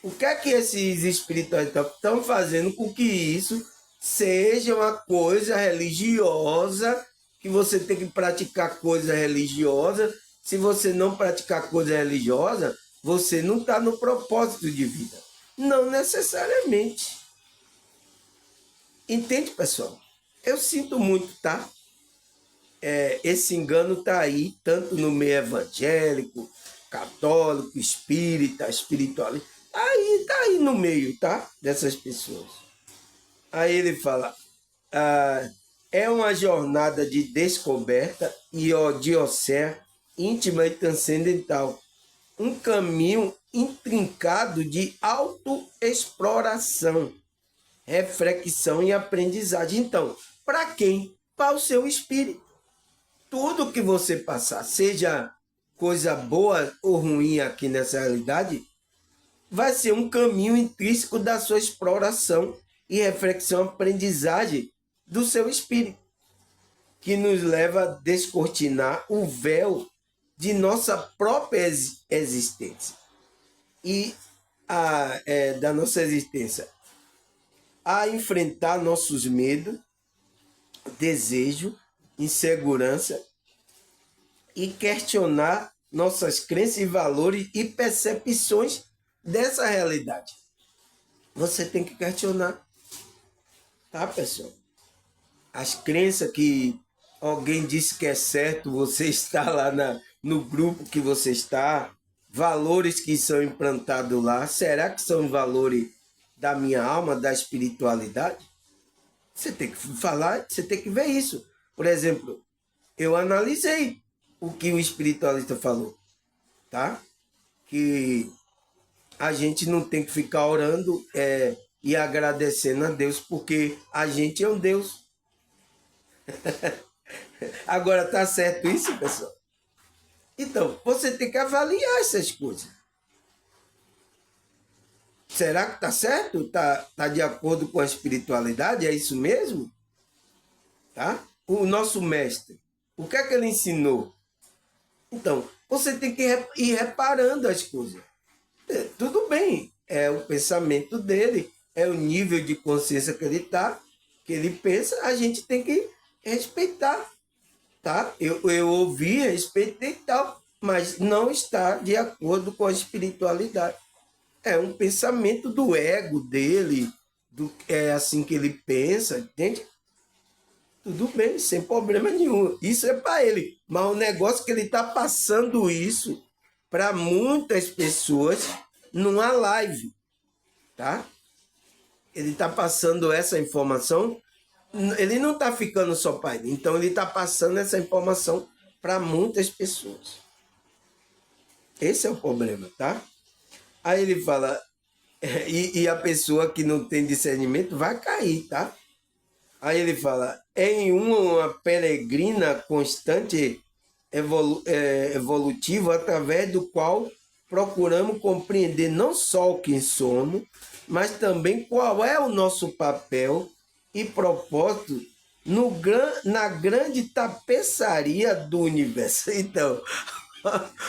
o que é que esses espirituais estão fazendo com que isso seja uma coisa religiosa, que você tem que praticar coisa religiosa? Se você não praticar coisa religiosa, você não está no propósito de vida. Não necessariamente. Entende, pessoal? Eu sinto muito, tá? Esse engano está aí, tanto no meio evangélico, católico, espírita, espiritualista. Está aí no meio, tá? Dessas pessoas. Aí ele fala, é uma jornada de descoberta e de osser íntima e transcendental. Um caminho intrincado de autoexploração, reflexão e aprendizagem. Então, para quem? Para o seu espírito. Tudo que você passar, seja coisa boa ou ruim aqui nessa realidade, vai ser um caminho intrínseco da sua exploração e reflexão, aprendizagem do seu espírito. que nos leva a descortinar o véu de nossa própria existência e da nossa existência, a enfrentar nossos medos, desejo, insegurança e questionar nossas crenças e valores e percepções dessa realidade. Você tem que questionar, tá, pessoal? As crenças que alguém disse que é certo, você está lá no grupo que você está, valores que são implantados lá, será que são valores da minha alma, da espiritualidade? Você tem que falar, você tem que ver isso. Por exemplo, eu analisei o que o espiritualista falou, tá? Que a gente não tem que ficar orando e agradecendo a Deus, porque a gente é um Deus. Agora, tá certo isso, pessoal? Então, você tem que avaliar essas coisas. Será que tá certo? Tá de acordo com a espiritualidade? É isso mesmo? Tá? O nosso mestre, o que é que ele ensinou? Então, você tem que ir reparando as coisas. Tudo bem, é o pensamento dele, é o nível de consciência que ele está, que ele pensa, a gente tem que respeitar, tá? Eu ouvi, respeitei e tal, mas não está de acordo com a espiritualidade. É um pensamento do ego dele, é assim que ele pensa, entende? Tudo bem, sem problema nenhum. Isso é para ele. Mas o negócio é que ele está passando isso para muitas pessoas numa live, tá? Ele está passando essa informação, ele não está ficando só para ele, então ele está passando essa informação para muitas pessoas. Esse é o problema, tá? Aí ele fala, e a pessoa que não tem discernimento vai cair, tá? Aí ele fala, em uma peregrina constante evolutiva, através do qual procuramos compreender não só o que somos, mas também qual é o nosso papel e propósito na grande tapeçaria do universo. Então,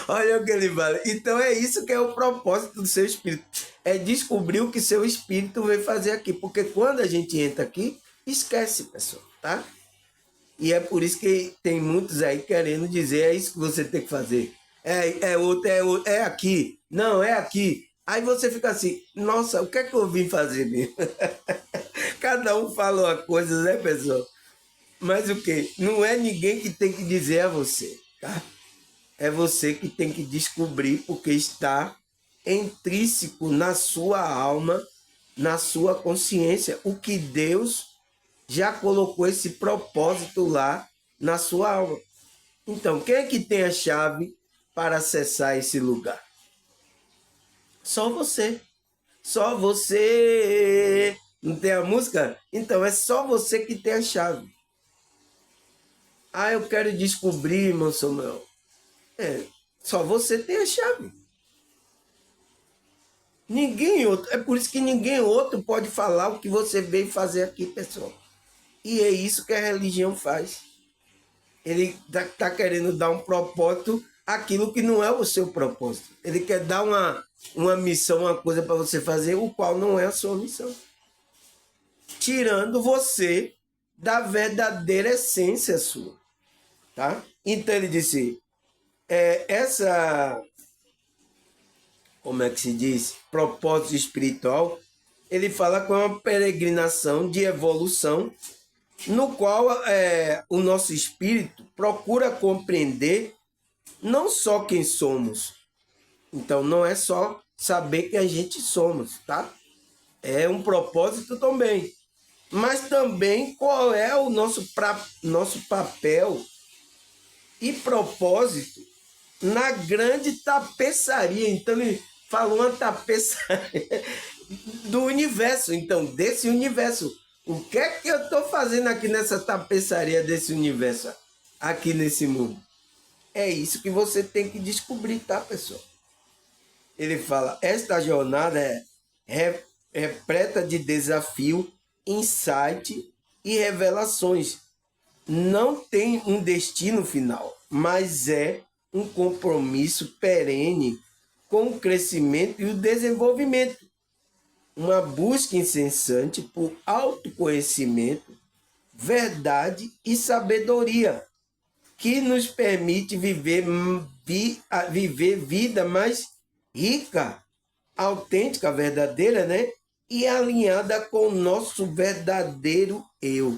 olha o que ele fala. Então é isso que é o propósito do seu espírito. É descobrir o que seu espírito veio fazer aqui. Porque quando a gente entra aqui, esquece, pessoal, tá? E é por isso que tem muitos aí querendo dizer, é isso que você tem que fazer. É aqui. Não, é aqui. Aí você fica assim, nossa, o que é que eu vim fazer mesmo? Cada um fala uma coisa, né, pessoal? Mas o quê? Não é ninguém que tem que dizer a você, tá? É você que tem que descobrir, porque está intrínseco na sua alma, na sua consciência, o que Deus já colocou esse propósito lá na sua alma. Então, quem é que tem a chave para acessar esse lugar? Só você. Só você. Não tem a música? Então, é só você que tem a chave. Ah, eu quero descobrir, irmão Samuel. Só você tem a chave. Ninguém outro. É por isso que ninguém outro pode falar o que você veio fazer aqui, pessoal. E é isso que a religião faz. Ele está querendo dar um propósito àquilo que não é o seu propósito. Ele quer dar uma missão, uma coisa para você fazer, o qual não é a sua missão. Tirando você da verdadeira essência sua. Tá? Então ele disse, como é que se diz? Propósito espiritual, ele fala que é uma peregrinação de evolução no qual o nosso espírito procura compreender não só quem somos. Então, não é só saber que a gente somos, tá? É um propósito também. Mas também qual é o nosso papel e propósito na grande tapeçaria. Então, ele falou uma tapeçaria do universo. Então, desse universo. O que é que eu estou fazendo aqui nessa tapeçaria desse universo, aqui nesse mundo? É isso que você tem que descobrir, tá, pessoal? Ele fala, esta jornada é repleta de desafio, insight e revelações. não tem um destino final, mas é um compromisso perene com o crescimento e o desenvolvimento. Uma busca incessante por autoconhecimento, verdade e sabedoria, que nos permite viver vida mais rica, autêntica, verdadeira, né? E alinhada com o nosso verdadeiro eu.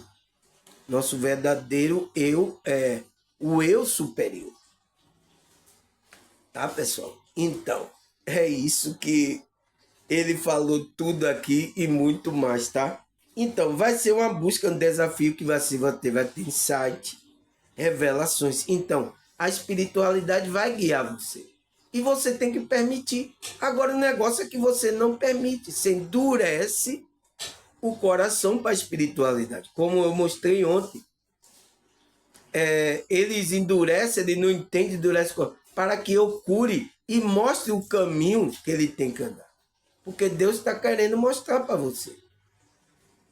Nosso verdadeiro eu é o eu superior. Tá, pessoal? Então, é isso que ele falou tudo aqui e muito mais, tá? Então, vai ser uma busca, um desafio que você vai ter insight, revelações. Então, a espiritualidade vai guiar você. E você tem que permitir. Agora, o negócio é que você não permite. Você endurece o coração para a espiritualidade. Como eu mostrei ontem. Eles endurecem, ele não entende, endurece para que eu cure e mostre o caminho que ele tem que andar. Porque Deus está querendo mostrar para você.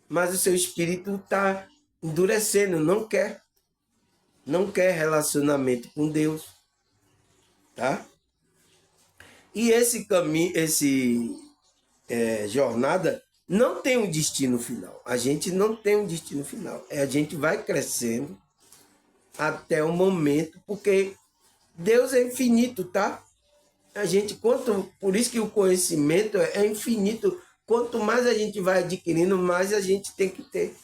Mas o seu espírito está endurecendo, não quer. Não quer relacionamento com Deus. Tá? E esse caminho, jornada não tem um destino final. A gente não tem um destino final. A gente vai crescendo até o momento, porque Deus é infinito, tá? Por isso que o conhecimento é infinito. Quanto mais a gente vai adquirindo, mais a gente tem que ter.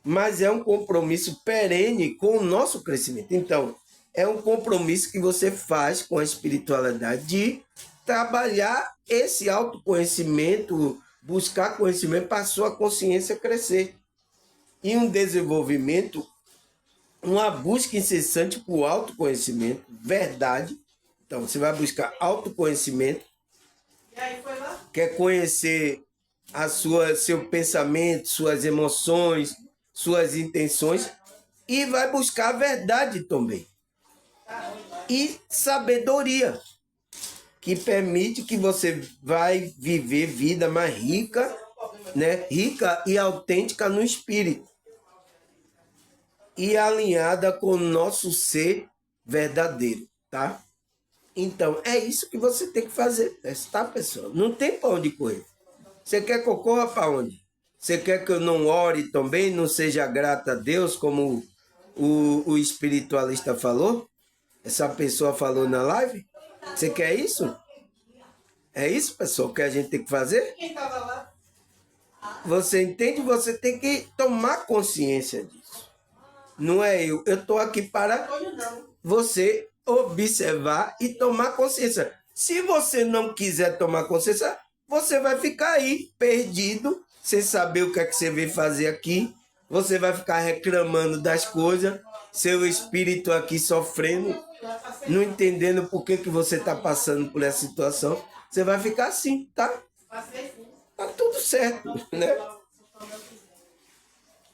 Mas é um compromisso perene com o nosso crescimento. Então, é um compromisso que você faz com a espiritualidade de trabalhar esse autoconhecimento, buscar conhecimento para a sua consciência crescer. E um desenvolvimento, uma busca incessante por autoconhecimento, verdade. Então, você vai buscar autoconhecimento, quer conhecer seu pensamento, suas emoções, suas intenções, e vai buscar a verdade também. E sabedoria, que permite que você vai viver vida mais rica, né? Rica e autêntica no espírito. E alinhada com o nosso ser verdadeiro, tá? Então, é isso que você tem que fazer, tá, pessoal? Não tem para onde correr. Você quer que eu corra para onde? Você quer que eu não ore também, não seja grata a Deus, como o espiritualista falou? Essa pessoa falou na live? Você quer isso? É isso, pessoal, que a gente tem que fazer? Você entende? Você tem que tomar consciência disso. Não é eu. Eu estou aqui para você observar e tomar consciência. Se você não quiser tomar consciência, você vai ficar aí perdido, sem saber o que é que você veio fazer aqui. Você vai ficar reclamando das coisas, seu espírito aqui sofrendo, não entendendo por que você está passando por essa situação. Você vai ficar assim, tá? Tá tudo certo, né?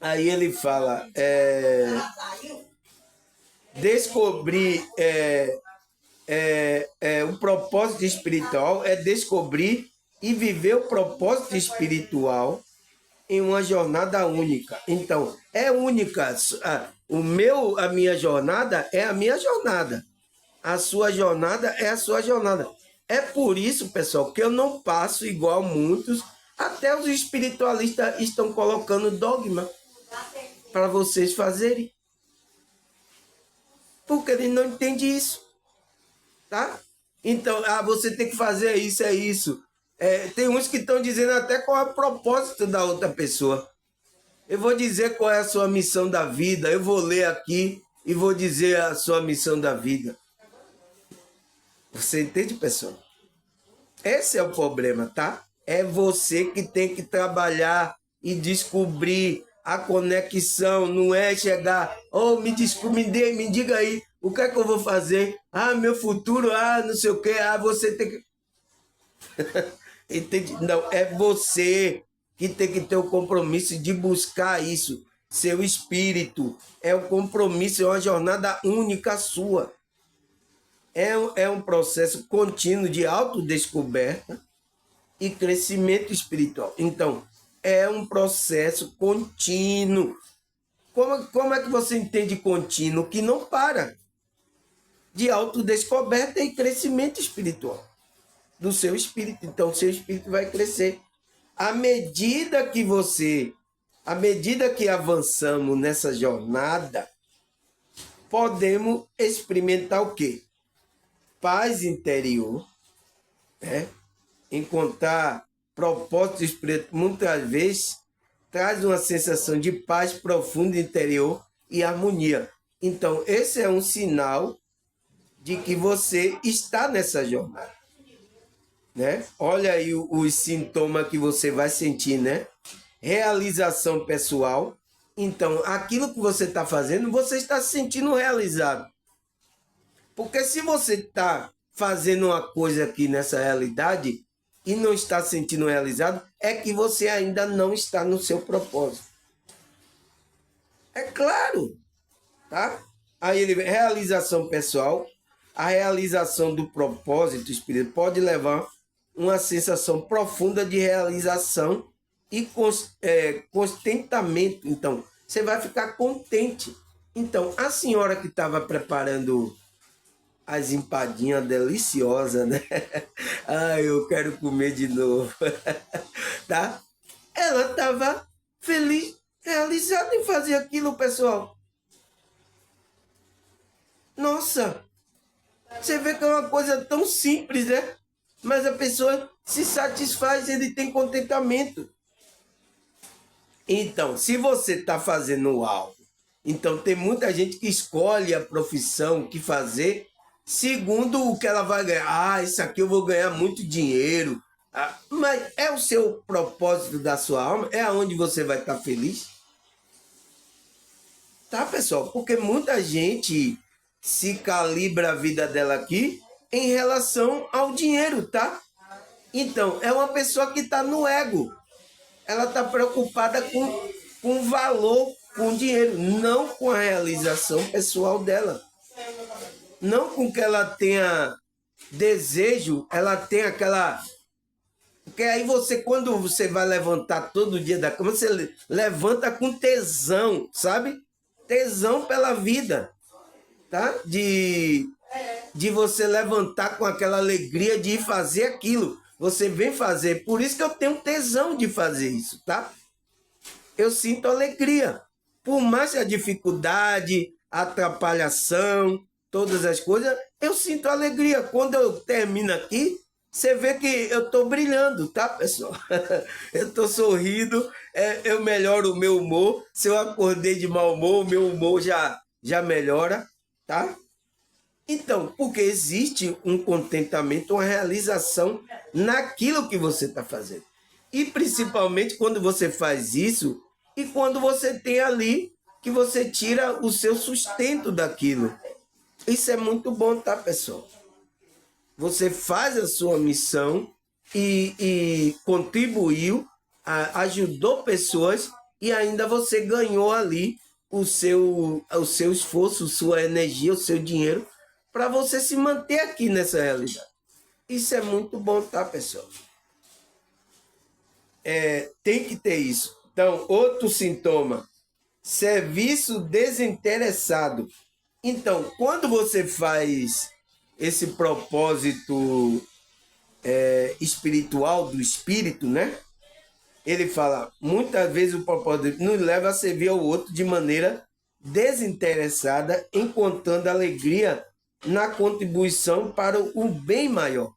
Aí ele fala, descobrir o propósito espiritual é descobrir e viver o propósito espiritual em uma jornada única. Então, é única. A minha jornada é a minha jornada. A sua jornada é a sua jornada. É por isso, pessoal, que eu não passo igual muitos. Até os espiritualistas estão colocando dogma para vocês fazerem. Porque eles não entendem isso. Tá? Então, você tem que fazer isso, é isso. Tem uns que estão dizendo até qual é o propósito da outra pessoa. Eu vou dizer qual é a sua missão da vida. Eu vou ler aqui e vou dizer a sua missão da vida. Você entende, pessoal? Esse é o problema, tá? É você que tem que trabalhar e descobrir a conexão. Não é chegar, me diga aí, o que é que eu vou fazer? Meu futuro, não sei o quê. Você tem que... Entende? Não, é você que tem que ter o compromisso de buscar isso. Seu espírito é um compromisso, é uma jornada única sua. É um processo contínuo de autodescoberta e crescimento espiritual. Então, é um processo contínuo. Como é que você entende contínuo? Que não para. De autodescoberta e crescimento espiritual do seu espírito. Então, o seu espírito vai crescer. À medida que avançamos nessa jornada, podemos experimentar o quê? Paz interior, né? Encontrar propósito espiritual, muitas vezes traz uma sensação de paz profunda interior e harmonia. Então, esse é um sinal de que você está nessa jornada, né? Olha aí os sintomas que você vai sentir, né? Realização pessoal. Então, aquilo que você está fazendo, você está se sentindo realizado. Porque se você está fazendo uma coisa aqui nessa realidade e não está se sentindo realizado, é que você ainda não está no seu propósito. É claro, tá? Aí ele realização pessoal, a realização do propósito espiritual pode levar uma sensação profunda de realização e contentamento. Então, você vai ficar contente. Então, a senhora que estava preparando as empadinhas deliciosas, né? Ai, eu quero comer de novo. Tá? Ela estava feliz, realizada em fazer aquilo, pessoal. Nossa, você vê que é uma coisa tão simples, né? Mas a pessoa se satisfaz, ele tem contentamento. Então, se você está fazendo algo, então tem muita gente que escolhe a profissão que fazer segundo o que ela vai ganhar. Ah, isso aqui eu vou ganhar muito dinheiro. Ah, mas é o seu propósito da sua alma? É aonde você vai estar feliz? Tá, pessoal? Porque muita gente se calibra a vida dela aqui em relação ao dinheiro, tá? Então, é uma pessoa que está no ego. Ela está preocupada com valor, com dinheiro, não com a realização pessoal dela. Não com que ela tenha desejo, ela tem aquela... Porque aí você, quando você vai levantar todo dia da cama, você levanta com tesão, sabe? Tesão pela vida, tá? De você levantar com aquela alegria de ir fazer aquilo. Você vem fazer. Por isso que eu tenho tesão de fazer isso, tá? Eu sinto alegria. Por mais que a dificuldade, a atrapalhação, todas as coisas, eu sinto alegria. Quando eu termino aqui, você vê que eu estou brilhando, tá, pessoal? Eu estou sorrindo, eu melhoro o meu humor. Se eu acordei de mau humor, o meu humor já melhora, tá? Então, porque existe um contentamento, uma realização naquilo que você está fazendo. E principalmente quando você faz isso e quando você tem ali que você tira o seu sustento daquilo. Isso é muito bom, tá, pessoal? Você faz a sua missão e contribuiu, ajudou pessoas e ainda você ganhou ali o seu esforço, sua energia, o seu dinheiro para você se manter aqui nessa realidade. Isso é muito bom, tá, pessoal? Tem que ter isso. Então, outro sintoma, serviço desinteressado. Então, quando você faz esse propósito espiritual do espírito, né? Ele fala, muitas vezes o propósito nos leva a servir ao outro de maneira desinteressada, encontrando alegria na contribuição para o bem maior.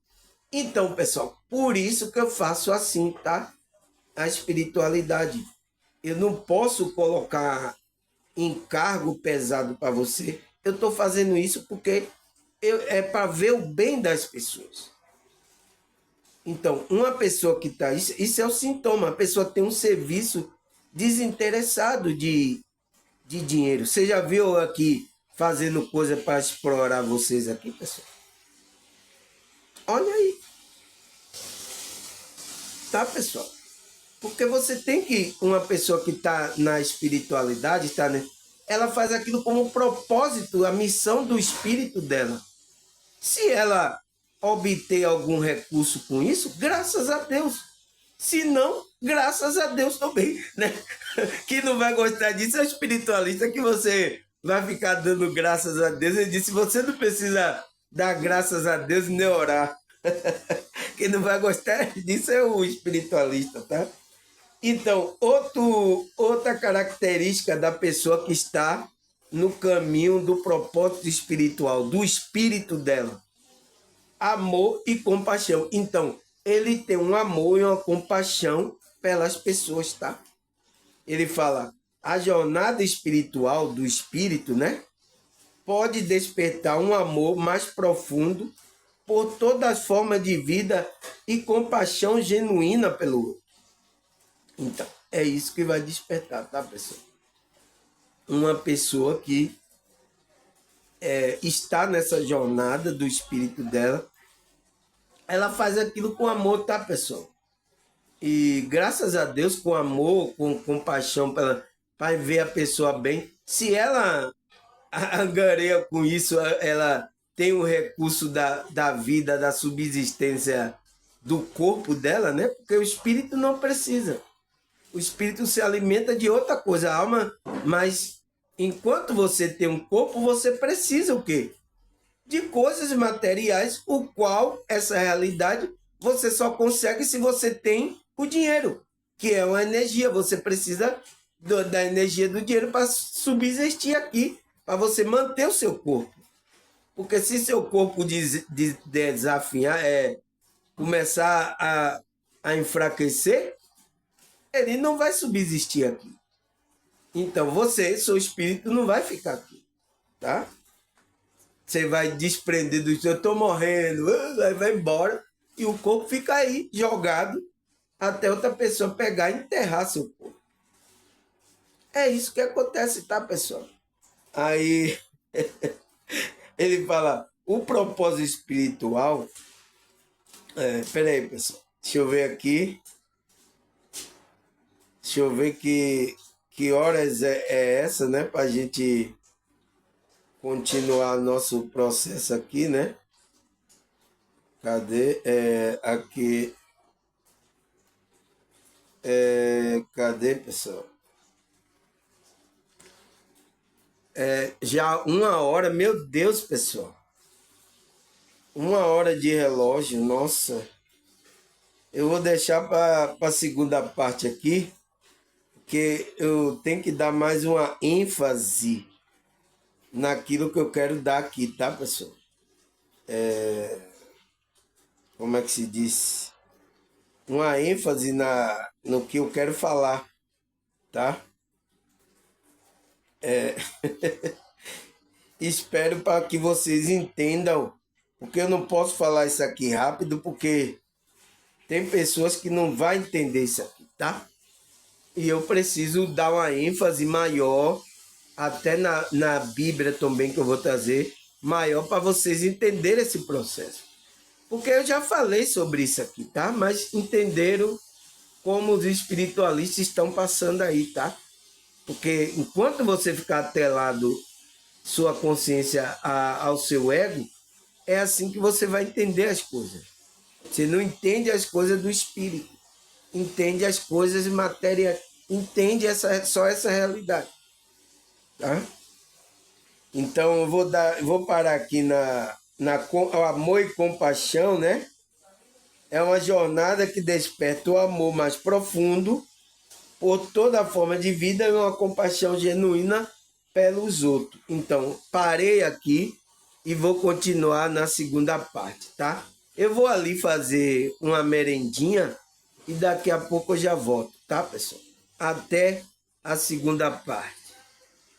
Então, pessoal, por isso que eu faço assim, tá? A espiritualidade. Eu não posso colocar encargo pesado para você. Eu estou fazendo isso porque é para ver o bem das pessoas. Então, uma pessoa que está... Isso é o sintoma. A pessoa tem um serviço desinteressado de dinheiro. Você já viu aqui fazendo coisa para explorar vocês aqui, pessoal? Olha aí. Tá, pessoal? Porque você tem que... Uma pessoa que está na espiritualidade, ela faz aquilo como propósito, a missão do espírito dela. Se ela obter algum recurso com isso, graças a Deus. Se não, graças a Deus também, né? Quem não vai gostar disso é o espiritualista, que você vai ficar dando graças a Deus. Ele disse, você não precisa dar graças a Deus nem orar. Quem não vai gostar disso é o espiritualista, tá? Então, outra característica da pessoa que está no caminho do propósito espiritual, do espírito dela, amor e compaixão. Então, ele tem um amor e uma compaixão pelas pessoas, tá? Ele fala, a jornada espiritual do espírito, né? Pode despertar um amor mais profundo por todas as formas de vida e compaixão genuína pelo outro. Então, é isso que vai despertar, tá, pessoal? Uma pessoa que está nessa jornada do espírito dela, ela faz aquilo com amor, tá, pessoal? E graças a Deus, com amor, com compaixão para ver a pessoa bem. Se ela angareia com isso, ela tem o recurso da vida, da subsistência do corpo dela, né? Porque o espírito não precisa. O espírito se alimenta de outra coisa, a alma, mas enquanto você tem um corpo, você precisa o quê? De coisas materiais, o qual essa realidade você só consegue se você tem o dinheiro, que é uma energia. Você precisa da energia do dinheiro para subsistir aqui, para você manter o seu corpo. Porque se seu corpo desafiar, começar a enfraquecer, ele não vai subsistir aqui. Então você, seu espírito, não vai ficar aqui, tá? Você vai desprender do eu estou morrendo, aí vai embora, e o corpo fica aí, jogado, até outra pessoa pegar e enterrar seu corpo. É isso que acontece, tá, pessoal? Aí, ele fala, o propósito espiritual... peraí, pessoal, deixa eu ver aqui. Deixa eu ver que horas é essa, né? Para a gente continuar nosso processo aqui, né? Cadê? Aqui. Cadê, pessoal? Já 1 hora, meu Deus, pessoal. 1 hora de relógio, nossa. Eu vou deixar para a segunda parte aqui, porque eu tenho que dar mais uma ênfase naquilo que eu quero dar aqui, tá, pessoal? Como é que se diz? Uma ênfase no que eu quero falar, tá? Espero para que vocês entendam, porque eu não posso falar isso aqui rápido, porque tem pessoas que não vão entender isso aqui, tá? E eu preciso dar uma ênfase maior, até na Bíblia também, que eu vou trazer, maior para vocês entenderem esse processo. Porque eu já falei sobre isso aqui, tá? Mas entenderam como os espiritualistas estão passando aí, tá? Porque enquanto você ficar atrelado sua consciência ao seu ego, é assim que você vai entender as coisas. Você não entende as coisas do espírito, entende as coisas matéria, entende só essa realidade, tá? Então eu vou parar aqui o amor e compaixão, né? É uma jornada que desperta o amor mais profundo por toda a forma de vida e uma compaixão genuína pelos outros. Então, parei aqui e vou continuar na segunda parte, tá? Eu vou ali fazer uma merendinha e daqui a pouco eu já volto, tá, pessoal? Até a segunda parte.